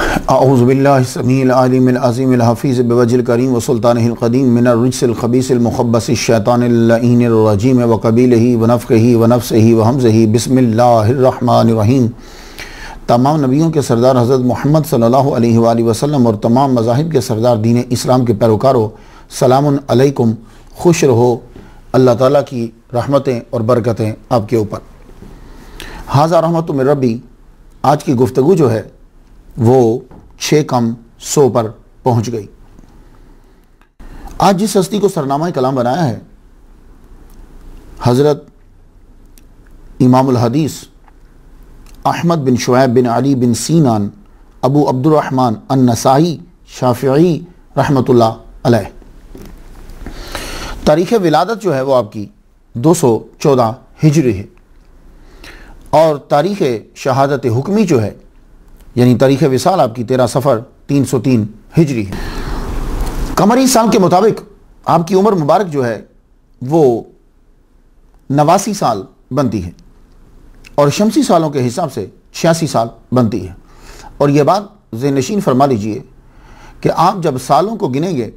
अऊज़ु बिल्लाहि समीइल अलीमिल अज़ीमिल हफ़ीज़ बिवजिल करीम व सुल्तानिहिल क़दीम मिनर रिज्सिल ख़बीसिल मुख़ब्बसिश शैतानिल लईनिर रजीम व क़बीलिही व नफ़्ख़िही व नफ़्सिही व हम्ज़िही बिस्मिल्लाहिर रहमानिर रहीम। तमाम नबियों के सरदार हज़रत मोहम्मद सल्लल्लाहु अलैहि वसल्लम और तमाम मज़ाहिब के सरदार दीन इस्लाम के पैरोकारों, सलामुन अलैकुम, खुश रहो, अल्लाह ताला की रहमतें और बरकतें आपके ऊपर। हाज़ा रहमतु मिर रब्बी। आज की गुफ्तगू जो है वो 6 कम 100 पर पहुँच गई। आज जिस हस्ती को सरनामा कलाम बनाया है हज़रत इमामुल हदीस अहमद बिन शुऐब बिन अली बिन सीनान अबू अब्दुर्रहमान अन-नसाई शाफ़िई रहमतुल्लाह अलैह। तारीख़ विलादत जो है वो आपकी 214 हिजरी है और तारीख़ शहादत हुक्मी जो है यानी तारीख़ विसाल आपकी 13 सफ़र 303 हिजरी है। कमरी साल के मुताबिक आपकी उम्र मुबारक जो है वो 89 साल बनती है और शमसी सालों के हिसाब से 86 साल बनती है। और यह बात ज़हनशीन फरमा लीजिए कि आप जब सालों को गिनेंगे,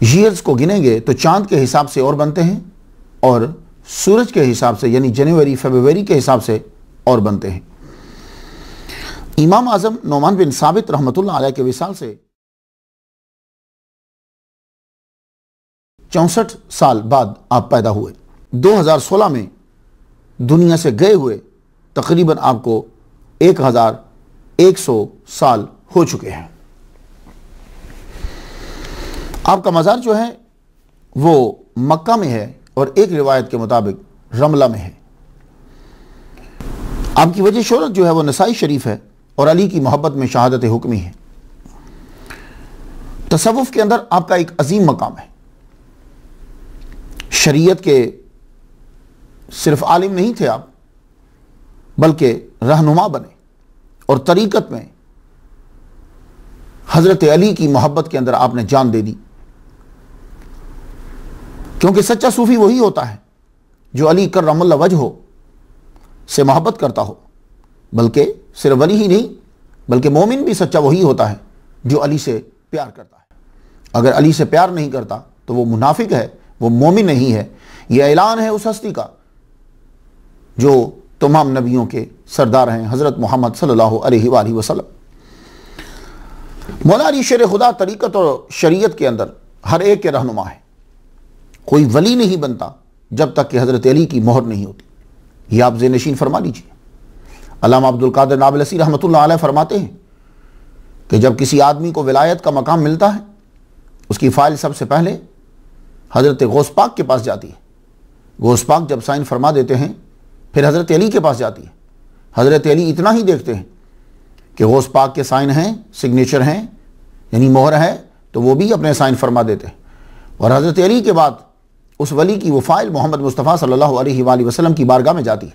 ईयर्स को गिनेंगे, तो चाँद के हिसाब से और बनते हैं और सूरज के हिसाब से यानी जनवरी फरवरी के हिसाब से और बनते हैं। इमाम आज़म नोमान बिन साबित रहमतुल्लाह अलैह के विसाल से 64 साल बाद आप पैदा हुए। 2016 में दुनिया से गए हुए तकरीबन आपको 1100 साल हो चुके हैं। आपका मज़ार जो है वो मक्का में है और एक रिवायत के मुताबिक रमला में है। आपकी वजह शोहरत जो है वो नसाई शरीफ है और अली की मोहब्बत में शहादत हुक्मी है। तसव्वुफ के अंदर आपका एक अजीम मकाम है। शरीयत के सिर्फ आलिम नहीं थे आप, बल्कि रहनुमा बने और तरीक़त में हज़रत अली की मोहब्बत के अंदर आपने जान दे दी। क्योंकि सच्चा सूफ़ी वही होता है जो अली कर्रमल्लाहु वजहू से मोहब्बत करता हो, बल्कि सिर्फ वली ही नहीं बल्कि मोमिन भी सच्चा वही होता है जो अली से प्यार करता है। अगर अली से प्यार नहीं करता तो वो मुनाफिक है, वो मोमिन नहीं है। यह ऐलान है उस हस्ती का जो तमाम नबियों के सरदार हैं, हज़रत मोहम्मद सल्लल्लाहु अलैहि वसल्लम। मौला अली शेर खुदा तरीक़त और शरीयत के अंदर हर एक के रहनुमा है। कोई वली नहीं बनता जब तक कि हज़रत अली की मोहर नहीं होती। यह आप ज़हनशीन फरमा लीजिए। अल्लामा अब्दुल कादिर नाबलसी रहमतुल्लाह अलैह फरमाते हैं कि जब किसी आदमी को विलायत का मकाम मिलता है, उसकी फ़ाइल सबसे पहले हज़रत गौस पाक के पास जाती है। गौस पाक जब साइन फरमा देते हैं फिर हज़रत अली के पास जाती है। हज़रत अली इतना ही देखते हैं कि गौस पाक के साइन हैं, सिग्नेचर हैं, यानी मोहर है, तो वो भी अपने साइन फरमा देते हैं। और हज़रत अली के बाद उस वली की वो फ़ाइल मोहम्मद मुस्तफ़ा सल्लल्लाहु अलैहि वसल्लम की बारगाह में जाती है।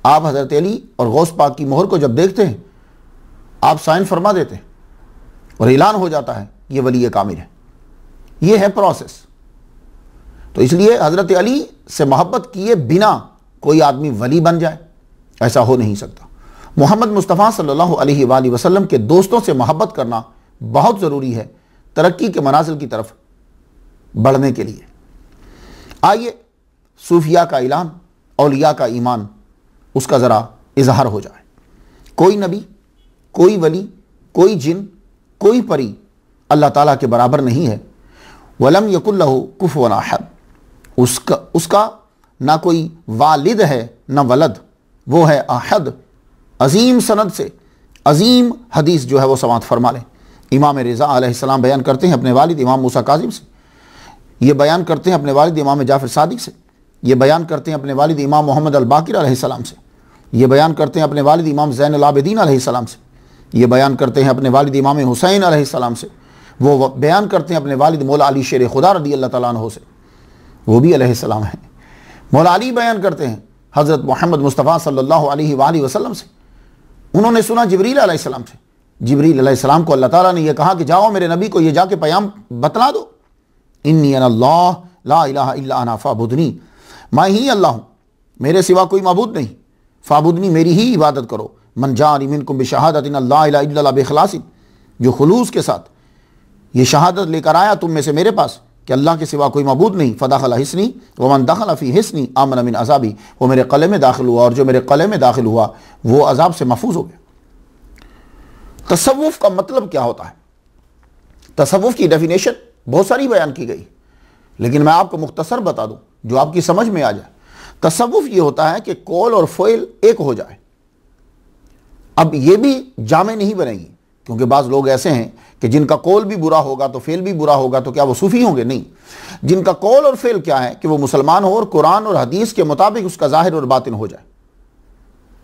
आप हज़रत अली और गौस पाक की मोहर को जब देखते हैं, आप साइन फरमा देते हैं और ऐलान हो जाता है ये वली कामिल है। ये है प्रोसेस। तो इसलिए हज़रत अली से मोहब्बत किए बिना कोई आदमी वली बन जाए, ऐसा हो नहीं सकता। मोहम्मद मुस्तफ़ा सल्लल्लाहु अलैहि वसल्लम के दोस्तों से मोहब्बत करना बहुत ज़रूरी है तरक्की के मनाजिल की तरफ बढ़ने के लिए। आइए सूफिया का ऐलान, औलिया का ईमान, उसका ज़रा इजहार हो जाए। कोई नबी, कोई वली, कोई जिन, कोई परी अल्लाह ताला के बराबर नहीं है। वलम यकुल्लहु कुफुवन अहद। उसका ना कोई वालिद है ना वलद, वो है अहद। अजीम सनद से अजीम हदीस जो है वो समात फरमा लें। इमाम रिज़ा अलैहिस्सलाम बयान करते हैं अपने वालिद इमाम मूसा काज़िम से, ये बयान करते हैं अपने वालिद इमाम जाफ़र सादिक से, ये बयान करते हैं अपने वालिद इमाम मोहम्मद अल बाकिर अलैहिस्सलाम से, ये बयान करते हैं अपने वालिद इमाम ज़ैनुल आबिदीन अलैहिस्सलाम से, ये बयान करते हैं अपने वालिद इमाम हुसैन अलैहिस्सलाम से, वो बयान करते हैं अपने वालिद मौला अली शेर खुदा रज़ी अल्लाह तआला अन्हु से, वो भी अलैहिस्सलाम हैं। मौला अली बयान करते हैं हज़रत मोहम्मद मुस्तफ़ा सल्लल्लाहु अलैहि वसल्लम से, उन्होंने सुना जिब्रील अलैहिस्सलाम से। जिब्रील अलैहिस्सलाम को अल्लाह ताला ने यह कहा कि जाओ मेरे नबी को ये जाके पैगाम बतला दो, इन्नी अल्लाह ला इलाहा इल्ला अना फ़अबुदनी, मैं ही अल्लाह हूँ, मेरे सिवा कोई माबूद नहीं, फ़अबुदनी, मेरी ही इबादत करो, मन जाअनी मिनकुम बिशहादतिन अल्ला इलाहा इल्लल्लाह बिखलासिन, जो खुलूस के साथ ये शहादत लेकर आया तुम में से मेरे पास कि अल्लाह के सिवा कोई मबूद नहीं, फ़दख़ल हिस्नी वमन दख़ल फ़ी हिस्नी आमन मिन अज़ाबी, वो मेरे क़लअ में दाखिल हुआ और जो मेरे क़लअ में दाखिल हुआ वो अज़ाब से महफूज हो गया। तसव्वुफ़ का मतलब क्या होता है? तसव्वुफ़ की डेफिनेशन बहुत सारी बयान की गई, लेकिन मैं आपको मुख्तसर बता दूं जो आपकी समझ में आ जाए। तसव्वुफ़ ये होता है कि कौल और फ़इल एक हो जाए। अब ये भी जामे नहीं बनेगी, क्योंकि बाज़ लोग ऐसे हैं कि जिनका कौल भी बुरा होगा तो फ़ेल भी बुरा होगा, तो क्या वो सूफ़ी होंगे? नहीं। जिनका कौल और फ़ेल क्या है कि वो मुसलमान हो और कुरान और हदीस के मुताबिक उसका ज़ाहिर और बातिन हो जाए,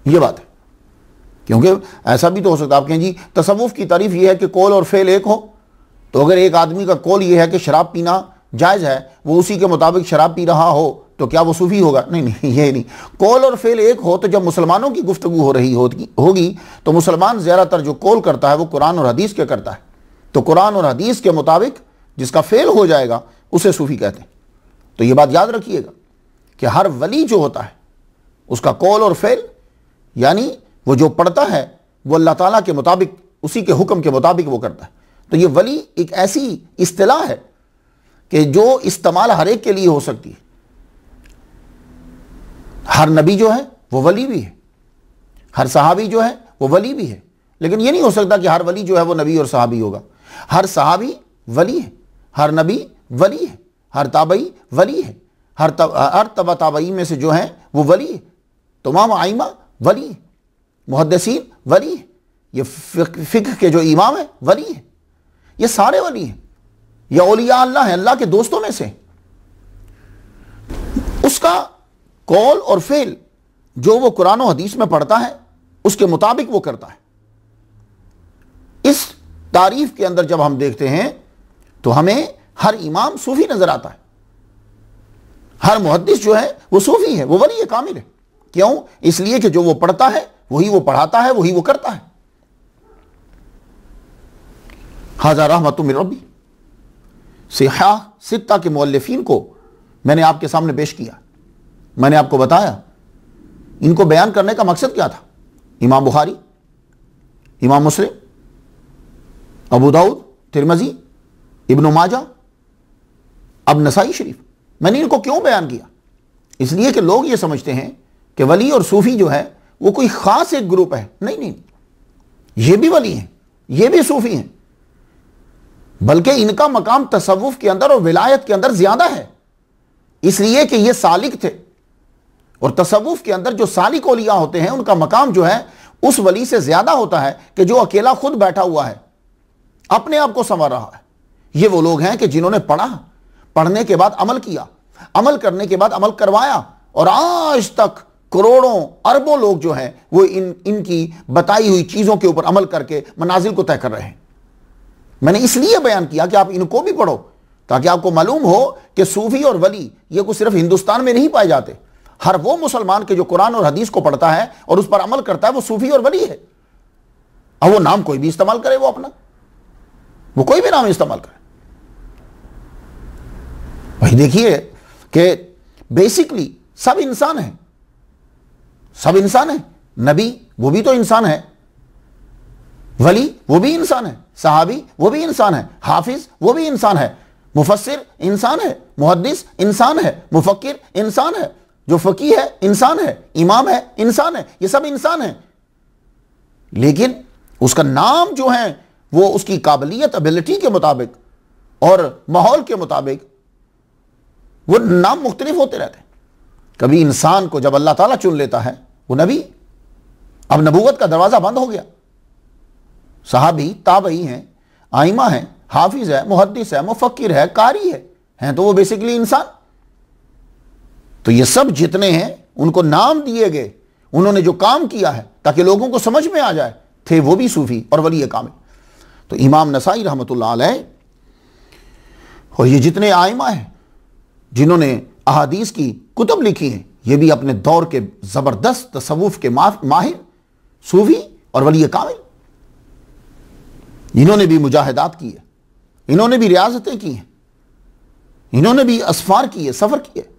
ये बात है। क्योंकि ऐसा भी तो हो सकता है, आप कहें जी तसव्वुफ़ की तारीफ़ ये है कि कौल और फ़ेल एक हो, तो अगर एक आदमी का कौल ये है कि शराब पीना जायज़ है, वो उसी के मुताबिक शराब पी रहा हो, तो क्या वो सूफ़ी होगा? नहीं नहीं, ये नहीं। कौल और फ़ेल एक हो, तो जब मुसलमानों की गुफ्तगू हो रही होगी तो मुसलमान ज़्यादातर जो कौल करता है वो कुरान और हदीस के करता है, तो कुरान और हदीस के मुताबिक जिसका फ़ेल हो जाएगा उसे सूफ़ी कहते हैं। तो ये बात याद रखिएगा कि हर वली जो होता है उसका कौल और फ़ेल, यानी वो जो पढ़ता है वो अल्लाह ताला के मुताबिक, उसी के हुक्म के मुताबिक वो करता है। तो ये वली एक ऐसी इस्तिलाह है कि जो इस्तेमाल हर एक के लिए हो सकती है। हर नबी जो है वो वली भी है, हर सहाबी जो है वो वली भी है, लेकिन ये नहीं हो सकता कि हर वली जो है वो नबी और सहाबी होगा। हर सहाबी वली है, हर नबी वली है, हर ताबई वली है, हर तबा ताबई में से जो है वो वली है, तमाम आइमा वली है, मुहद्दिसीन वली है, ये फ़िक़्ह के जो इमाम है वली है, ये सारे वली हैं, या औलिया अल्लाह है, अल्लाह के दोस्तों में से। उसका कौल और फ़ेल जो वो कुरान और हदीस में पढ़ता है उसके मुताबिक वो करता है। इस तारीफ के अंदर जब हम देखते हैं तो हमें हर इमाम सूफी नजर आता है, हर मुहद्दिस जो है वो सूफी है, वो वली कामिल है। क्यों? इसलिए कि जो वो पढ़ता है वही वो पढ़ाता है, वही वो करता है। हाज़ा रहमतुम मिन रब्बी, सिहा सित्ता के मुअल्लिफीन को मैंने आपके सामने पेश किया। मैंने आपको बताया इनको बयान करने का मकसद क्या था। इमाम बुखारी, इमाम मुस्लिम, अबू दाऊद, तिरमिज़ी, इब्न माजा, अब नसाई शरीफ। मैंने इनको क्यों बयान किया? इसलिए कि लोग ये समझते हैं कि वली और सूफी जो है वो कोई ख़ास एक ग्रुप है। नहीं नहीं, ये भी वली हैं, ये भी सूफी हैं, बल्कि इनका मकाम तसव्वुफ़ के अंदर और विलायत के अंदर ज़्यादा है, इसलिए कि ये सालिक थे। और तसव्वुफ़ के अंदर जो सालिक औलिया होते हैं उनका मकाम जो है उस वली से ज़्यादा होता है कि जो अकेला खुद बैठा हुआ है, अपने आप को संवार रहा है। ये वो लोग हैं कि जिन्होंने पढ़ा, पढ़ने के बाद अमल किया, अमल करने के बाद अमल करवाया, और आज तक करोड़ों अरबों लोग जो हैं वो इनकी बताई हुई चीज़ों के ऊपर अमल करके मनाजिल को तय कर रहे हैं। मैंने इसलिए बयान किया कि आप इनको भी पढ़ो, ताकि आपको मालूम हो कि सूफी और वली ये कुछ सिर्फ हिंदुस्तान में नहीं पाए जाते। हर वो मुसलमान के जो कुरान और हदीस को पढ़ता है और उस पर अमल करता है वो सूफी और वली है। अब वो नाम कोई भी इस्तेमाल करे, वो अपना, वो कोई भी नाम इस्तेमाल करे। भाई देखिए कि बेसिकली सब इंसान है, सब इंसान है। नबी वो भी तो इंसान है, वली वो भी इंसान है, सहाबी वो भी इंसान है, हाफिज वो भी इंसान है, मुफस्सिर इंसान है, मुहद्दिस इंसान है, मुफक्किर इंसान है, जो फकीह है इंसान है, इमाम है इंसान है, ये सब इंसान है। लेकिन उसका नाम जो है वो उसकी काबिलियत, एबिलिटी के मुताबिक और माहौल के मुताबिक वो नाम मुख्तलिफ होते रहते हैं। कभी इंसान को जब अल्लाह ताला चुन लेता है वो नबी, अब नबूवत का दरवाज़ा बंद हो गया। सहाबी, ताबई हैं, आइमा हैं, हाफिज है, मुहद्दिस है, मुफक्किर है, कारी है, हैं तो वो बेसिकली इंसान। तो ये सब जितने हैं उनको नाम दिए गए, उन्होंने जो काम किया है ताकि लोगों को समझ में आ जाए, थे वो भी सूफी और वली कामिल। तो इमाम नसाई रहमतुल्लाह अलैह और ये जितने आइमा हैं जिन्होंने अहादीस की कुतुब लिखी हैं, ये भी अपने दौर के ज़बरदस्त तसव्वुफ़ के माहिर सूफी और वली कामिल। इन्होंने भी मुजाहिदात की है, इन्होंने भी रियाजतें की हैं, इन्होंने भी असफार किए, सफ़र किए।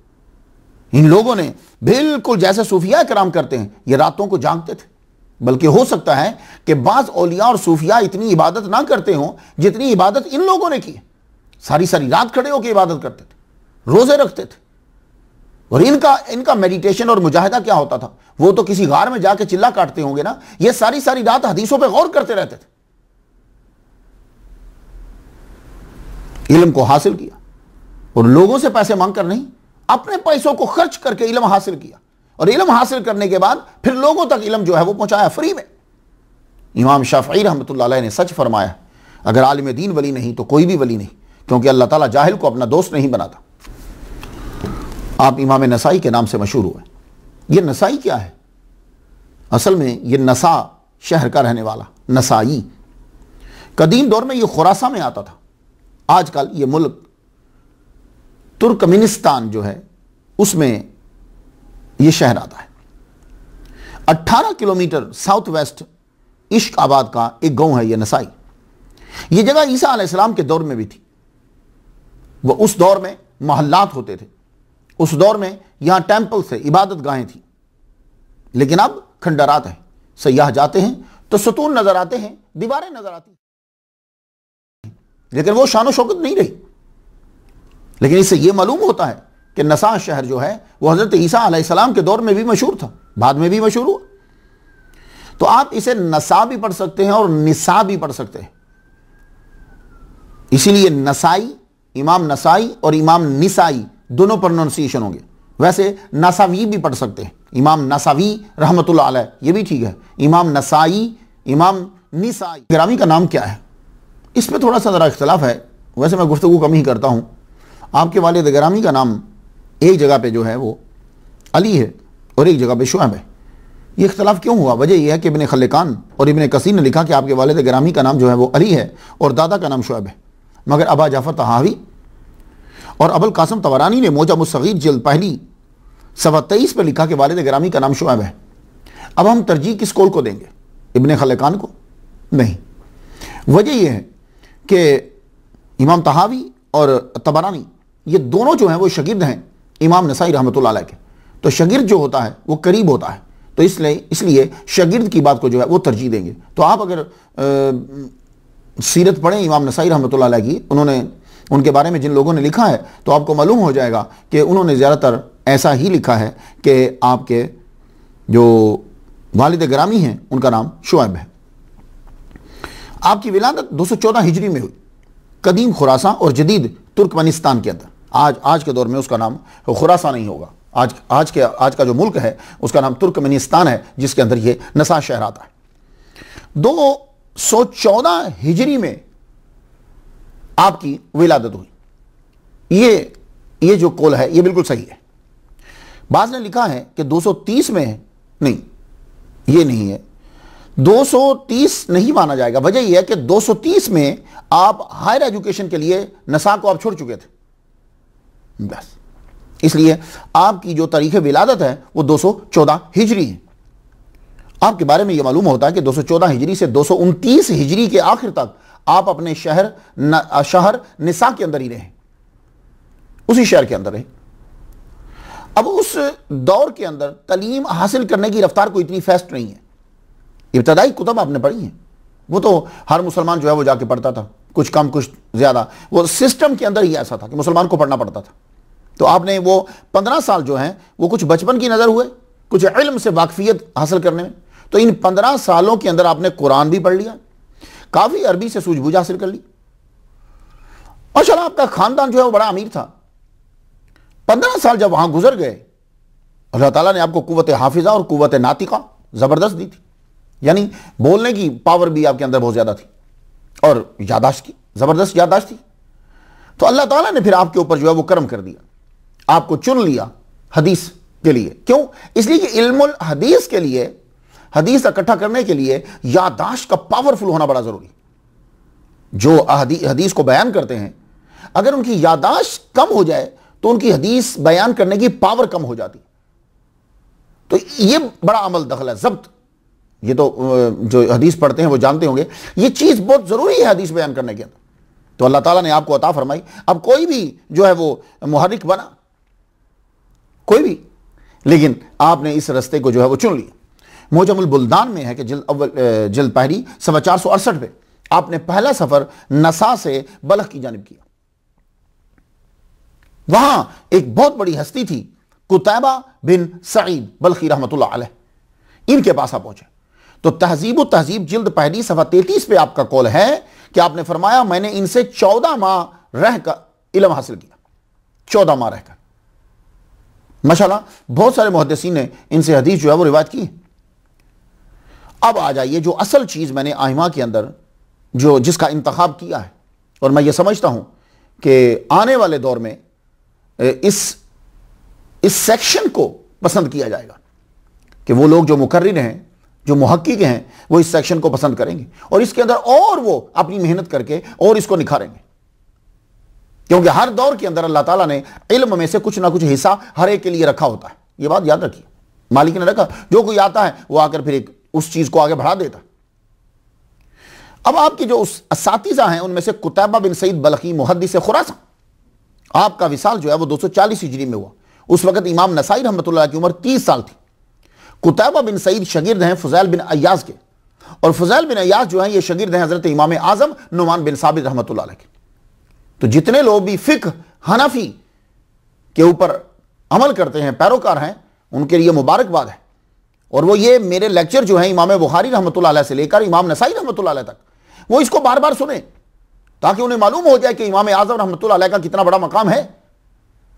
इन लोगों ने बिल्कुल जैसे सूफिया कराम करते हैं, ये रातों को जागते थे, बल्कि हो सकता है कि बाज औलिया और सूफिया इतनी इबादत ना करते हों जितनी इबादत इन लोगों ने की। सारी सारी रात खड़े होकर इबादत करते थे, रोजे रखते थे। और इनका मेडिटेशन और मुजाहिदा क्या होता था? वो तो किसी गार में जाके चिल्ला काटते होंगे ना। ये सारी सारी रात हदीसों पे गौर करते रहते थे, इल्म को हासिल किया और लोगों से पैसे मांगकर नहीं, अपने पैसों को खर्च करके इल्म हासिल किया। और इल्म हासिल करने के बाद फिर लोगों तक इल्म जो है वो पहुंचाया फ्री में। इमाम शाफई रहमतुल्लाह अलैह ने सच फरमाया, अगर आलिम दीन वली नहीं तो कोई भी वली नहीं, क्योंकि अल्लाह ताला जाहिल को अपना दोस्त नहीं बनाता। आप इमाम नसाई के नाम से मशहूर हुए। ये नसाई क्या है? असल में ये नसा शहर का रहने वाला नसाई। कदीम दौर में ये खुरासा में आता था। आजकल ये मुल्क तुर्कमेनिस्तान जो है उसमें ये शहर आता है। 18 किलोमीटर साउथ वेस्ट इश्क आबाद का एक गांव है ये नसाई। ये जगह ईसा अलैहिस्सलाम के दौर में भी थी। वो उस दौर में महल्लात होते थे, उस दौर में यहां टेंपल से इबादत गाहें थी। लेकिन अब खंडरात है। सयाह जाते हैं तो सुतून नजर आते हैं, दीवारें नजर आती, लेकिन वो शानो शौकत नहीं रही। लेकिन इससे यह मालूम होता है कि नसा शहर जो है वो हजरत ईसा अलैहिस्सलाम के दौर में भी मशहूर था, बाद में भी मशहूर हुआ। तो आप इसे नसा भी पढ़ सकते हैं और निसा भी पढ़ सकते हैं। इसीलिए नसाई, इमाम नसाई और इमाम निसाई दोनों प्रोनाउंसिएशन होंगे। वैसे नसावी भी पढ़ सकते हैं, इमाम नसावी रहमतुल्लाह अलैह, ये भी ठीक है। इमाम नसाई, इमाम निसाई। गिरामी का नाम क्या है, इस पर थोड़ा सा ज़रा इख्तलाफ है। वैसे मैं गुफ्तगू कम ही करता हूँ। आपके वालिद गिरामी का नाम एक जगह पे जो है वो अली है और एक जगह पे शुएब है। ये इख्तलाफ क्यों हुआ? वजह यह है कि इब्न खल्लकान और इब्न कसीर ने लिखा कि आपके वालिद गिरामी का नाम जो है वो अली है और दादा का नाम शुएब है। मगर अबा जाफर तहावी और अबुल कासिम तबरानी ने मोजा मुस्सगीर जिल्द पहली 23 पर लिखा कि वालिद गिरामी का नाम शुएब है। अब हम तरजीह किस कौल को देंगे? इब्न खल्लकान को? नहीं। वजह यह है कि इमाम तहावी और तबरानी ये दोनों जो हैं वो शागिर्द हैं इमाम नसाई रहमतुल्लाह अलैह के। तो शागिर्द जो होता है वो करीब होता है, तो इसलिए शागिर्द की बात को जो है वो तरजीह देंगे। तो आप अगर सीरत पढ़ें इमाम नसाई रहमतुल्लाह अलैह की, उनके बारे में जिन लोगों ने लिखा है तो आपको मालूम हो जाएगा कि उन्होंने ज़्यादातर ऐसा ही लिखा है कि आपके जो वालिद गिरामी हैं उनका नाम शुएब है। आपकी विलादत 214 हिजरी में हुई कदीम खुरासा और जदीद तुर्कमेनिस्तान के अंदर। आज के दौर में उसका नाम खुरासा नहीं होगा। आज का जो मुल्क है उसका नाम तुर्कमेनिस्तान है, जिसके अंदर ये नसा शहर आता है। 214 हिजरी में आपकी विलादत हुई। ये जो कौल है ये बिल्कुल सही है। बाज़ ने लिखा है कि 230 में है, नहीं, ये नहीं है। 230 नहीं माना जाएगा। वजह यह है कि 230 में आप हायर एजुकेशन के लिए नसा को आप छोड़ चुके थे, बस इसलिए आपकी जो तारीख विलादत है वो 214 हिजरी है। आपके बारे में यह मालूम होता है कि 214 हिजरी से 229 हिजरी के आखिर तक आप अपने शहर निसा के अंदर ही रहे, उसी शहर के अंदर रहे। अब उस दौर के अंदर तालीम हासिल करने की रफ्तार कोई इतनी फास्ट नहीं है। इब्तदाई कुतब आपने पढ़ी हैं, वो तो हर मुसलमान जो है वो जाके पढ़ता था, कुछ कम कुछ ज़्यादा। वो सिस्टम के अंदर ही ऐसा था कि मुसलमान को पढ़ना पड़ता था। तो आपने वो 15 साल जो हैं वो कुछ बचपन की नज़र हुए, कुछ इल्म से वाकफियत हासिल करने में। तो इन 15 सालों के अंदर आपने कुरान भी पढ़ लिया, काफ़ी अरबी से सूझबूझ हासिल कर ली। माशाअल्लाह आपका ख़ानदान जो है वो बड़ा अमीर था। 15 साल जब वहाँ गुजर गए, अल्लाह ताला ने आपको कुव्वत हाफिज़ा और कुव्वत नातिका ज़बरदस्त दी थी। यानी बोलने की पावर भी आपके अंदर बहुत ज़्यादा थी और यादाश्त की ज़बरदस्त यादाश्त थी। तो अल्लाह ताला ने फिर आपके ऊपर जो है वो करम कर दिया, आपको चुन लिया हदीस के लिए। क्यों? इसलिए कि इल्मुल हदीस के लिए, हदीस इकट्ठा करने के लिए यादाश्त का पावरफुल होना बड़ा ज़रूरी। जो हदीस को बयान करते हैं, अगर उनकी यादाश्त कम हो जाए तो उनकी हदीस बयान करने की पावर कम हो जाती। तो ये बड़ा अमल दखल है, ज़ब्त। ये तो जो हदीस पढ़ते हैं वो जानते होंगे, ये चीज़ बहुत ज़रूरी है हदीस बयान करने के अंदर। तो अल्लाह ताला ने आपको अता फरमाई। अब कोई भी जो है वो मुहर्रिक बना, कोई भी, लेकिन आपने इस रास्ते को जो है वो चुन लिया। मोजमुल बुल्दान में है कि जिल्द पहली सवा 468 पे आपने पहला सफर नसा से बलख की जानिब किया। वहां एक बहुत बड़ी हस्ती थी कुतैबा बिन सईद बल्खी रहमतुल्लाह अलैह, इनके पास आप पहुंचे। तो तहजीब तहजीब जिल्द पहली सफा 33 पे आपका कौल है कि आपने फरमाया मैंने इनसे 14 माह रहकर इल्म हासिल किया, 14 माह रहकर। माशाअल्लाह बहुत सारे मुहद्दिसीन ने इनसे हदीस जो है वो रिवायत की। अब आ जाइए जो असल चीज मैंने आइमा के अंदर जो जिसका इंतखाब किया है, और मैं ये समझता हूं कि आने वाले दौर में इस सेक्शन को पसंद किया जाएगा कि वो लोग जो मुकर्रिर हैं, जो मुहक्किक हैं, वो इस सेक्शन को पसंद करेंगे और इसके अंदर और वो अपनी मेहनत करके और इसको निखारेंगे, क्योंकि हर दौर के अंदर अल्लाह ताला ने इल्म में से कुछ ना कुछ हिस्सा हर एक के लिए रखा होता है। ये बात याद रखिए, मालिक ने रखा, जो कोई आता है वो आकर फिर एक उस चीज को आगे बढ़ा देता। अब आपकी जो उस असातिज़ा हैं उनमें से कुतैबा बिन सईद बल्खी मुहद्दिस खुरासान, आपका विसाल जो है वो 240 हिजरी में हुआ। उस वक्त इमाम नसाई रहमतुल्लाह की उम्र 30 साल थी। कुतैबा बिन सईद शगिर्द हैं फुज़ैल बिन अय्याज के, और फुज़ैल बिन अय्याज जो हैं ये शगिर्द हैं हजरत इमाम आजम नुमान बिन साबित रहमतुल्लाह अलैह के। तो जितने लोग भी फिक्र हनफी के ऊपर अमल करते हैं, पैरोकार हैं, उनके लिए मुबारकबाद है। और वो ये मेरे लेक्चर जो है इमाम बुखारी रहमतुल्लाह अलैह से लेकर इमाम नसाई रहमतुल्लाह अलैह तक, वो इसको बार बार सुने ताकि उन्हें मालूम हो जाए कि इमाम आजम रहमतुल्लाह अलैह का कितना बड़ा मकाम है।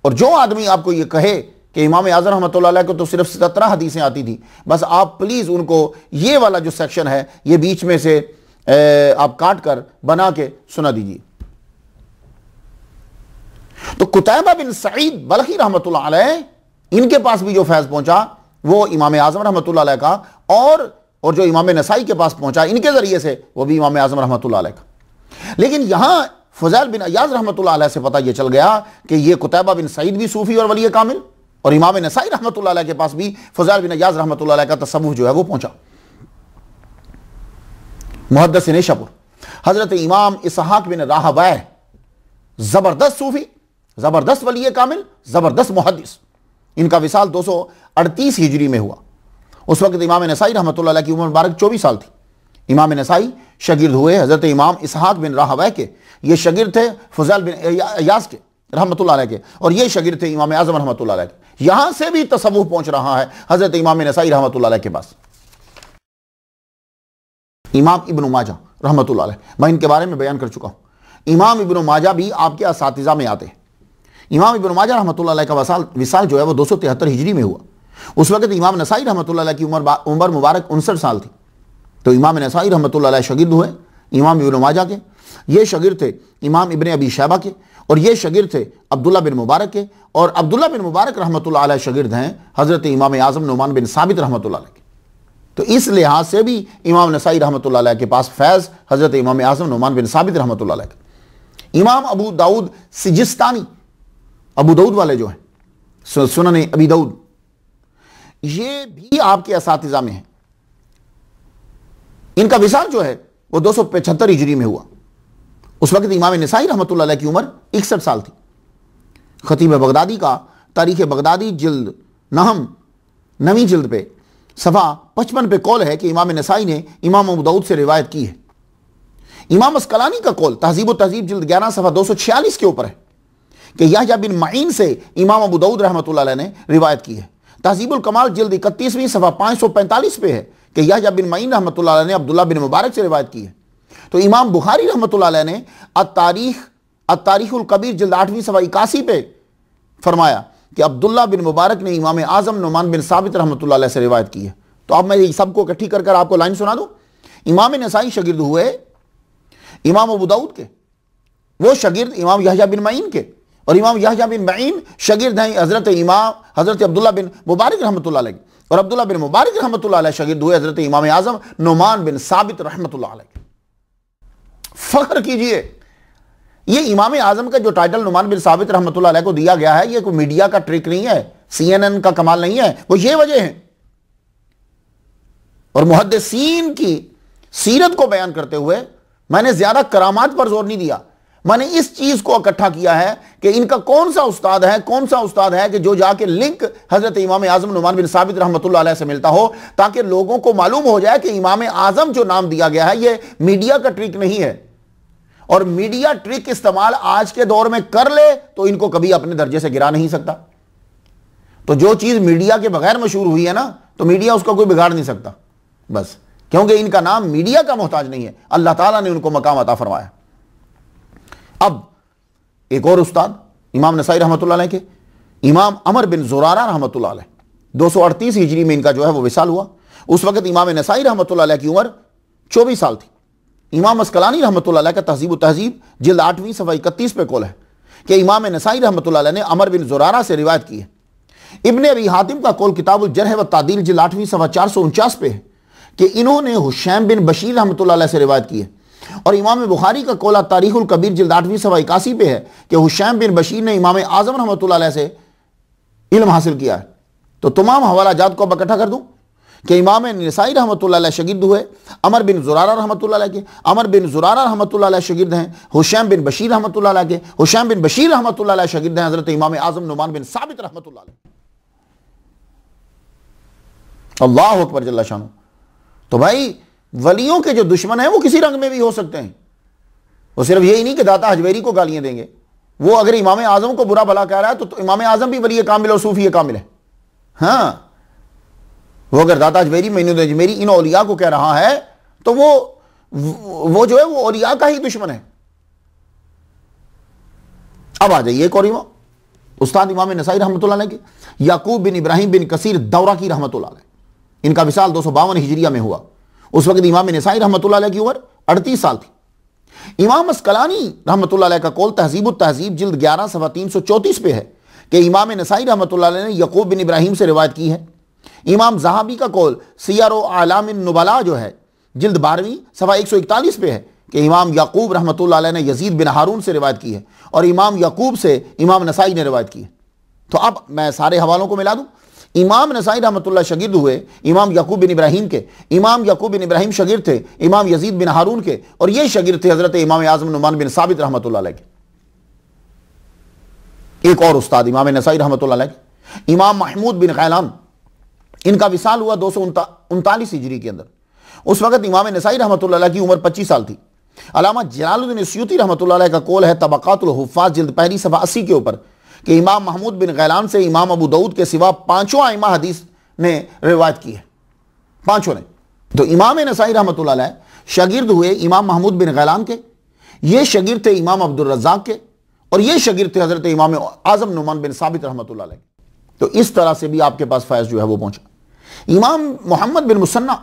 और जो आदमी आपको ये कहे कि इमाम आजम रहमतुल्लाह अलैह को तो सिर्फ 17 हदीसें आती थी, बस आप प्लीज उनको ये वाला जो सेक्शन है ये बीच में से आप काट कर बना के सुना दीजिए। तो कुतैबा बिन सईद बल्खी रहमतुल्लाह अलैह, इनके पास भी जो फैज पहुंचा वो इमाम आजम रहमतुल्लाह अलैह का, और जो इमाम नसाई के पास पहुंचा इनके जरिए से वो भी इमाम आजम रहमतुल्लाह अलैह का। लेकिन यहां फुज़ैल बिन अय्याज रहमतुल्लाह अलैह से पता यह चल गया कि ये कुतैबा बिन सईद भी सूफी और वली कामिल, और इमाम नसाई रहमतुल्लाह अलैह के पास भी फुज़ैल बिन अय्याज रहमतुल्लाह अलैह का तसव्वुफ जो है वो पहुंचा। मुहद्दिस नेशापुर हजरत इमाम इसहाक बिन राहवैह, जबरदस्त सूफी, जबरदस्त वली कामिल, जबरदस्त मुहद्दिस, इनका विसाल 238 हिजरी में हुआ। उस वक्त इमाम नसाई रहमतुल्लाह अलैह की उम्र मुबारक 24 साल थी। इमाम नसाई शगिर्द हुए हजरत इमाम इसहाक बिन राहवैह के, ये शगिर्द थे फुज़ैल बिन अय्याज के रहमतुल्लाह अलैह के, और ये शगिर्द थे इमाम आजम रहमतुल्लाह अलैह के। यहां से भी तसव्वुफ पहुंच रहा है हजरत इमाम नसाई रहमतुल्लाह अलैह के पास। इमाम इब्न माजा रहमतुल्लाह अलैह, मैं इनके बारे में बयान कर चुका हूं। इमाम इब्न माजा भी आपके असातिज़ा में आते हैं। इमाम इब्न माजा रहमतुल्लाह अलैह का विसाल जो है वो 273 हिजरी में हुआ। उस वक्त इमाम नसाई रहमतुल्लाह अलैह की उम्र मुबारक 59 साल थी। तो इमाम नसाई रहमतुल्लाह अलैह शगिर्द हुए इमाम इब्न माजा के, ये शगिर्द थे इमाम इब्न अबी शैबा के, और ये शगिर्द थे अब्दुल्ला बिन मुबारक के, और अब्दुल्ला बिन मुबारक रहमतुल्लाह अलैह शगिर्द हैं हजरत इमाम आजम नुमान बिन साबित रहमतुल्लाह अलैह के। तो इस लिहाज से भी इमाम नसाई रहमतुल्लाह अलैह के पास फैज़ हजरत इमाम आजम नुमान बिन साबित रहमतुल्लाह अलैह के। इमाम अबू दाऊद सिजिस्तानी, अबू दाऊद वाले जो हैं सुनन अबी दाऊद, ये भी आपके असातिज़ा में है। इनका विसाल जो है वो 275 हिजरी में हुआ। उस वक्त इमाम नसाई रहमतुल्लाह अलैह की उम्र 61 साल थी। खतीब बगदादी का तारीख बगदादी जिल्द नवीं जिल्द पे सफ़ा 55 पे कौल है कि इमाम नसाई ने इमाम अबू दाऊद से रिवायत की है। इमाम अस्कलानी का कौल तहजीब तहजीब जिल्द 11 सफ़ा 246 के ऊपर है कि याह्या बिन मईन से इमाम अबू दाऊद रहमतुल्लाह अलैह ने रिवायत की है। तहजीबुल कमाल जिल्द 31वीं सफ़ा 545 पे है कि याह्या बिन मईन रहमतुल्लाह अलैह ने अब्दुल्ला बिन मुबारक से रिवायत की है। तो इमाम बुखारी रहमतुल्लाह अलैह ने अत्तारीखुल कबीर जिल्द 8वीं सफ़ा 81 पे फरमाया कि अब्दुल्ला बिन मुबारक ने इमाम आजम नुमान बिन साबित रहमतुल्लाह अलैह से रिवायत की है। तो अब मैं सबको इकट्ठी कर आपको लाइन सुना दूं। इमाम नसाई शगिर्द हुए इमाम अबू दाऊद के, वो शगिर्द इमाम याह्या बिन मईन के, और इमाम याह्या बिन मईन शगिर्द हैं हजरत अब्दुल्ला बिन मुबारक रहमतुल्लाह अलैह, और अब्दुल्ला बिन मुबारक रहमतुल्लाह अलैह शगिर्द हुए हजरत इमाम आजम नुमान बिन साबित रहमतुल्लाह अलैह। फख्र कीजिए, ये इमाम आजम का जो टाइटल नुमान बिन साबित रहमतुल्लाह अलैह को दिया गया है, ये कोई मीडिया का ट्रिक नहीं है, CNN का कमाल नहीं है, वो ये वजह है। और मुहद्दिसीन की सीरत को बयान करते हुए मैंने ज्यादा करामात पर जोर नहीं दिया, मैंने इस चीज को इकट्ठा किया है कि इनका कौन सा उस्ताद है कि जो जाके लिंक हजरत इमाम आजम नुमान बिन साबित रहमतुल्लाह अलैह से मिलता हो, ताकि लोगों को मालूम हो जाए कि इमाम आजम जो नाम दिया गया है ये मीडिया का ट्रिक नहीं है, और मीडिया ट्रिक इस्तेमाल आज के दौर में कर ले तो इनको कभी अपने दर्जे से गिरा नहीं सकता। तो जो चीज मीडिया के बगैर मशहूर हुई है ना, तो मीडिया उसका कोई बिगाड़ नहीं सकता, बस क्योंकि इनका नाम मीडिया का मोहताज नहीं है, अल्लाह ताला ने उनको मकाम अता फरमाया। अब एक और उस्ताद इमाम नसाई रहमतुल्लाह अलैह के, इमाम अमर बिन ज़ुरारा रहमतुल्लाह अलैह, 238 हिजरी में इनका जो है वो विसाल हुआ। उस वक्त इमाम नसाई रहमतुल्लाह अलैह की उम्र 24 साल थी। इमाम अस्कलानी रहमतुल्लाह अलैह का तहज़ीब तहज़ीब जिल्द 8वीं सफ़ा 31 पे कौल है कि इमाम नसाई रहमतुल्लाह अलैह ने अमर बिन ज़ुरारा से रिवायत की है। इब्ने अबी हातिम का कौल किताबुल जरह व तादील जिल्द 8वीं सफ़ा 449 पे है कि इन्होंने हुशैम बिन बशीर रहमतुल्लाह अलैह से रिवायत की है। और इमाम बुखारी का कौल तारीखुल कबीर जिल्द 8वीं सफ़ा 81 पे है कि हुशैम बिन बशीर ने इमाम आज़म रहमतुल्लाह अलैह से इल्म हासिल किया है। तो तमाम हवाला जात को अब इकट्ठा कर दूं कि इमाम नसाई रहमतुल्लाह अलैह शागिर्द हुए अमर बिन ज़ुरारा रहमतुल्लाह अलैह के, अमर बिन ज़ुरारा रहमतुल्लाह अलैह शागिर्द हैं हुशैम बिन बशीर रहमतुल्लाह अलैह के, हुशैम बिन बशीर रहमतुल्लाह अलैह शागिर्द हैं हज़रत इमाम आज़म नुमान बिन साबित रहमतुल्लाह अलैह। अल्लाहु अकबर जल्ला शानु। तो भाई वलियों के जो दुश्मन हैं वो किसी रंग में भी हो सकते हैं, वो सिर्फ यही नहीं कि दाता हजवेरी को गालियां देंगे। वो अगर इमाम आज़म को बुरा भला कह रहा है तो इमाम आज़म भी वली कामिल और सूफी कामिल है। हाँ, वो अगर दाता अजमेरी मैनूद अजमेरी इन औलिया को कह रहा है तो वो जो है वो औलिया का ही दुश्मन है। अब आ जाइए एक और इमाम उस्ताद इमाम नसाई रहमतुल्लाह अलैह के, याकूब बिन इब्राहिम बिन कसीर दौरा की रहमतुल्लाह अलैह। इनका विसाल 252 हिजरिया में हुआ। उस वक्त इमाम नसाई रहमतुल्लाह अलैह की उम्र 38 साल थी। इमाम अस्कलानी रहमतुल्लाह अलैह का कौल तहज़ीब तहज़ीब जिल्द 11 सफ़ा 334 पे है कि इमाम नसाई रहमतुल्लाह अलैह ने याकूब बिन इब्राहिम से रिवायत की है। इमाम ज़हाबी का कौल सियर आलामिन नुबला जो है जिल्द 12वीं सफ़ा 141 पे है कि इमाम याकूब रहमतुल्लाह अलैह ने यजीद बिन हारून से रिवायत की है, और इमाम याकूब से इमाम नसाई ने रिवायत की है। तो अब मैं सारे हवालों को मिला दूं। इमाम नसाई रहमतुल्लाह शागिर्द हुए इमाम याकूब बिन इब्राहिम के, इमाम याकूब बिन इब्राहिम शागिर्द थे इमाम यजीद बिन हारून के, और ये शागिर्द थे हजरत इमाम आज़म नुमान बिन साबित रहमतुल्लाह अलैह के। एक और उस्ताद इमाम नसाई रहमतुल्लाह अलैह के, इमाम महमूद बिन गैलान, इनका विसाल हुआ 239 हिजरी के अंदर। उस वक्त इमाम नसाई रहमतुल्लाह अलैह की उम्र 25 साल थी। अल्लामा जलालुद्दीन सयूती रहमतुल्लाह अलैह का कौल है तबक़ातुल हुफ़्फ़ाज़ जिल्द 1 सफ़ा 80 के ऊपर कि इमाम महमूद बिन गैलान से इमाम अबू दाऊद के सिवा पांचों आइमा हदीस ने रिवायत की है, पांचों ने। तो इमाम नसाई रहमतुल्लाह अलैह शागिर्द हुए इमाम महमूद बिन गैलान के, ये शागिर्द थे इमाम अब्दुल रज़्ज़ाक़ के, और ये शागिर्द थे हजरत इमाम आज़म नुमान बिन साबित रहमतुल्लाह अलैह। तो इस तरह से भी आपके पास फैज़ जो है वो पहुंचा। इमाम मोहम्मद बिन मुसन्ना,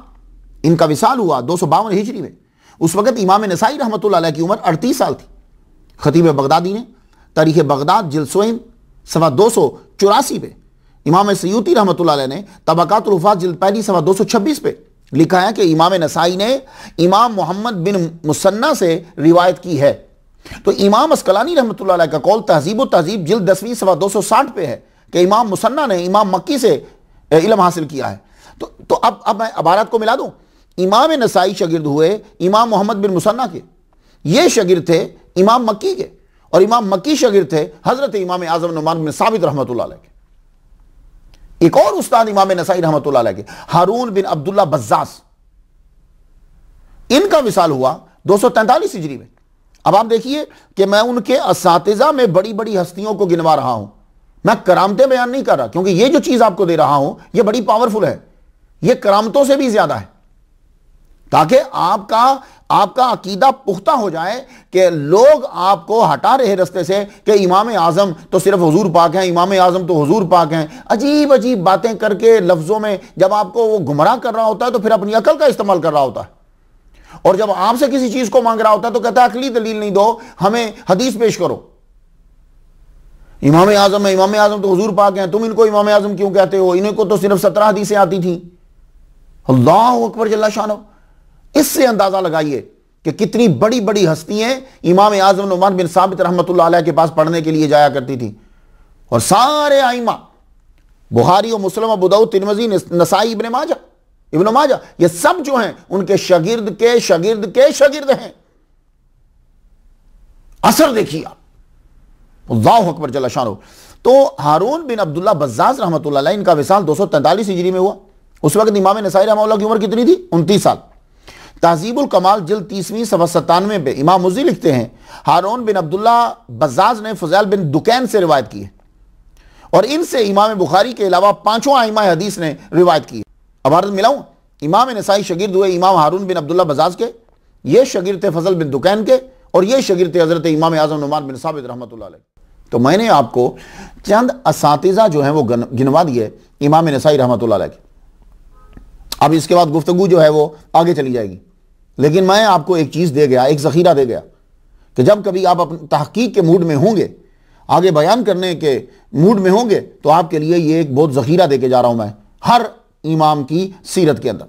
इनका विसाल हुआ 252 हिजरी में। उस वक्त इमाम नसाई रहमतुल्लाह अलैह की उम्र 38 साल थी। खतीब बगदादी ने तारीख़ बगदाद जिल्द 16 सफ़ा 284 पे, इमाम सयूती रहमतुल्लाह अलैह ने तबक़ातुल हुफ़्फ़ाज़ जिल्द 1 सफ़ा 226 पे लिखा है कि इमाम नसाई ने इमाम मोहम्मद बिन मुसन्ना से रिवायत की है। तो इमाम अस्कलानी रहमतुल्लाह अलैह का कौल तहज़ीब तहज़ीब जिल्द 10वीं सफ़ा 260 पे है कि इमाम मुसन्ना ने इमाम मक्की से इल्म हासिल किया है। तो अब मैं अबारत को मिला दूं। इमाम नसाई शागिर्द हुए इमाम मोहम्मद बिन मुसन्ना के, ये शागिर्द थे इमाम मक्की के, और इमाम मक्की शागिर्द थे हजरत इमाम आज़म नुमान बिन साबित रहमतुल्लाह अलैह के। एक और उस्ताद इमाम नसाई रहमतुल्लाह अलैह के हारून बिन अब्दुल्लाह बज़्ज़ाज़, इनका विसाल हुआ 243 हिजरी में। अब आप देखिए कि मैं उनके असातिज़ा में बड़ी बड़ी हस्तियों को गिनवा रहा हूं, मैं करामतें बयान नहीं कर रहा, क्योंकि ये जो चीज आपको दे रहा हूं ये बड़ी पावरफुल है, ये करामतों से भी ज्यादा है, ताकि आपका अकीदा पुख्ता हो जाए कि लोग आपको हटा रहे रास्ते से कि इमाम आज़म तो सिर्फ हुजूर पाक हैं, इमाम आज़म तो हुजूर पाक हैं। अजीब अजीब बातें करके लफ्ज़ों में जब आपको वो गुमराह कर रहा होता है तो फिर अपनी अकल का इस्तेमाल कर रहा होता है, और जब आपसे किसी चीज को मांग रहा होता है तो कहता है अकली दलील नहीं दो, हमें हदीस पेश करो। इमाम आज़म है, इमाम आज़म तो हुजूर पाक हैं, तुम इनको इमाम आज़म क्यों कहते हो, इनको तो सिर्फ 17 हदीसें आती थी। अल्लाह अकबर जल्ला शानो। इससे अंदाजा लगाइए कि कितनी बड़ी बड़ी हस्तियां इमाम आज़म नुमान बिन साबित रहमतुल्लाह अलैह के पास पढ़ने के लिए जाया करती थी, और सारे आइमा बुखारी और मुस्लिम, अबू दाऊद, तिरमिज़ी, नसाई, इब्न माजा, ये सब जो हैं उनके शागिर्द के शागिर्द के शागिर्द हैं। असर देखिए आप, अल्लाहु अकबर जल्ल शानो। तो हारून बिन अब्दुल्ला बज़्ज़ाज़ रहमतुल्लाह अलैह इनका विसाल 243 हिजरी में हुआ। उस वक्त इमाम नसाई रहमतुल्लाह की उम्र कितनी थी? 29 साल। तहज़ीबुल कमाल जिल्द 30वीं सफ़ा 97 पे इमाम मुज़्ज़ी लिखते हैं हारून बिन अब्दुल्ला बज़्ज़ाज़ ने फ़ुज़ैल बिन दुकैन से रिवायत की है और इनसे इमाम बुखारी के अलावा पांचों आइमा हदीस ने रिवायत की है। अब अर्ज़ मिलाऊं, इमाम नसाई शगिर्द हुए इमाम हारून बिन अब्दुल्ला बज़्ज़ाज़ के, ये शगिर्द थे फ़ज़ल बिन दुकैन के, और ये शगिर्द थे हज़रत इमाम आज़म नुमान बिन साबित रहमतुल्लाह अलैह। तो मैंने आपको चंद असातिज़ा जो हैं वो गिनवा दिए इमाम नसाई रहमतुल्लाह अलैह के। अब इसके बाद गुफ्तगू जो है वो आगे चली जाएगी, लेकिन मैं आपको एक चीज़ दे गया, एक ज़ख़ीरा दे गया कि जब कभी आप अपने तहक़ीक़ के मूड में होंगे, आगे बयान करने के मूड में होंगे, तो आपके लिए ये एक बहुत ज़ख़ीरा दे के जा रहा हूँ मैं हर इमाम की सीरत के अंदर,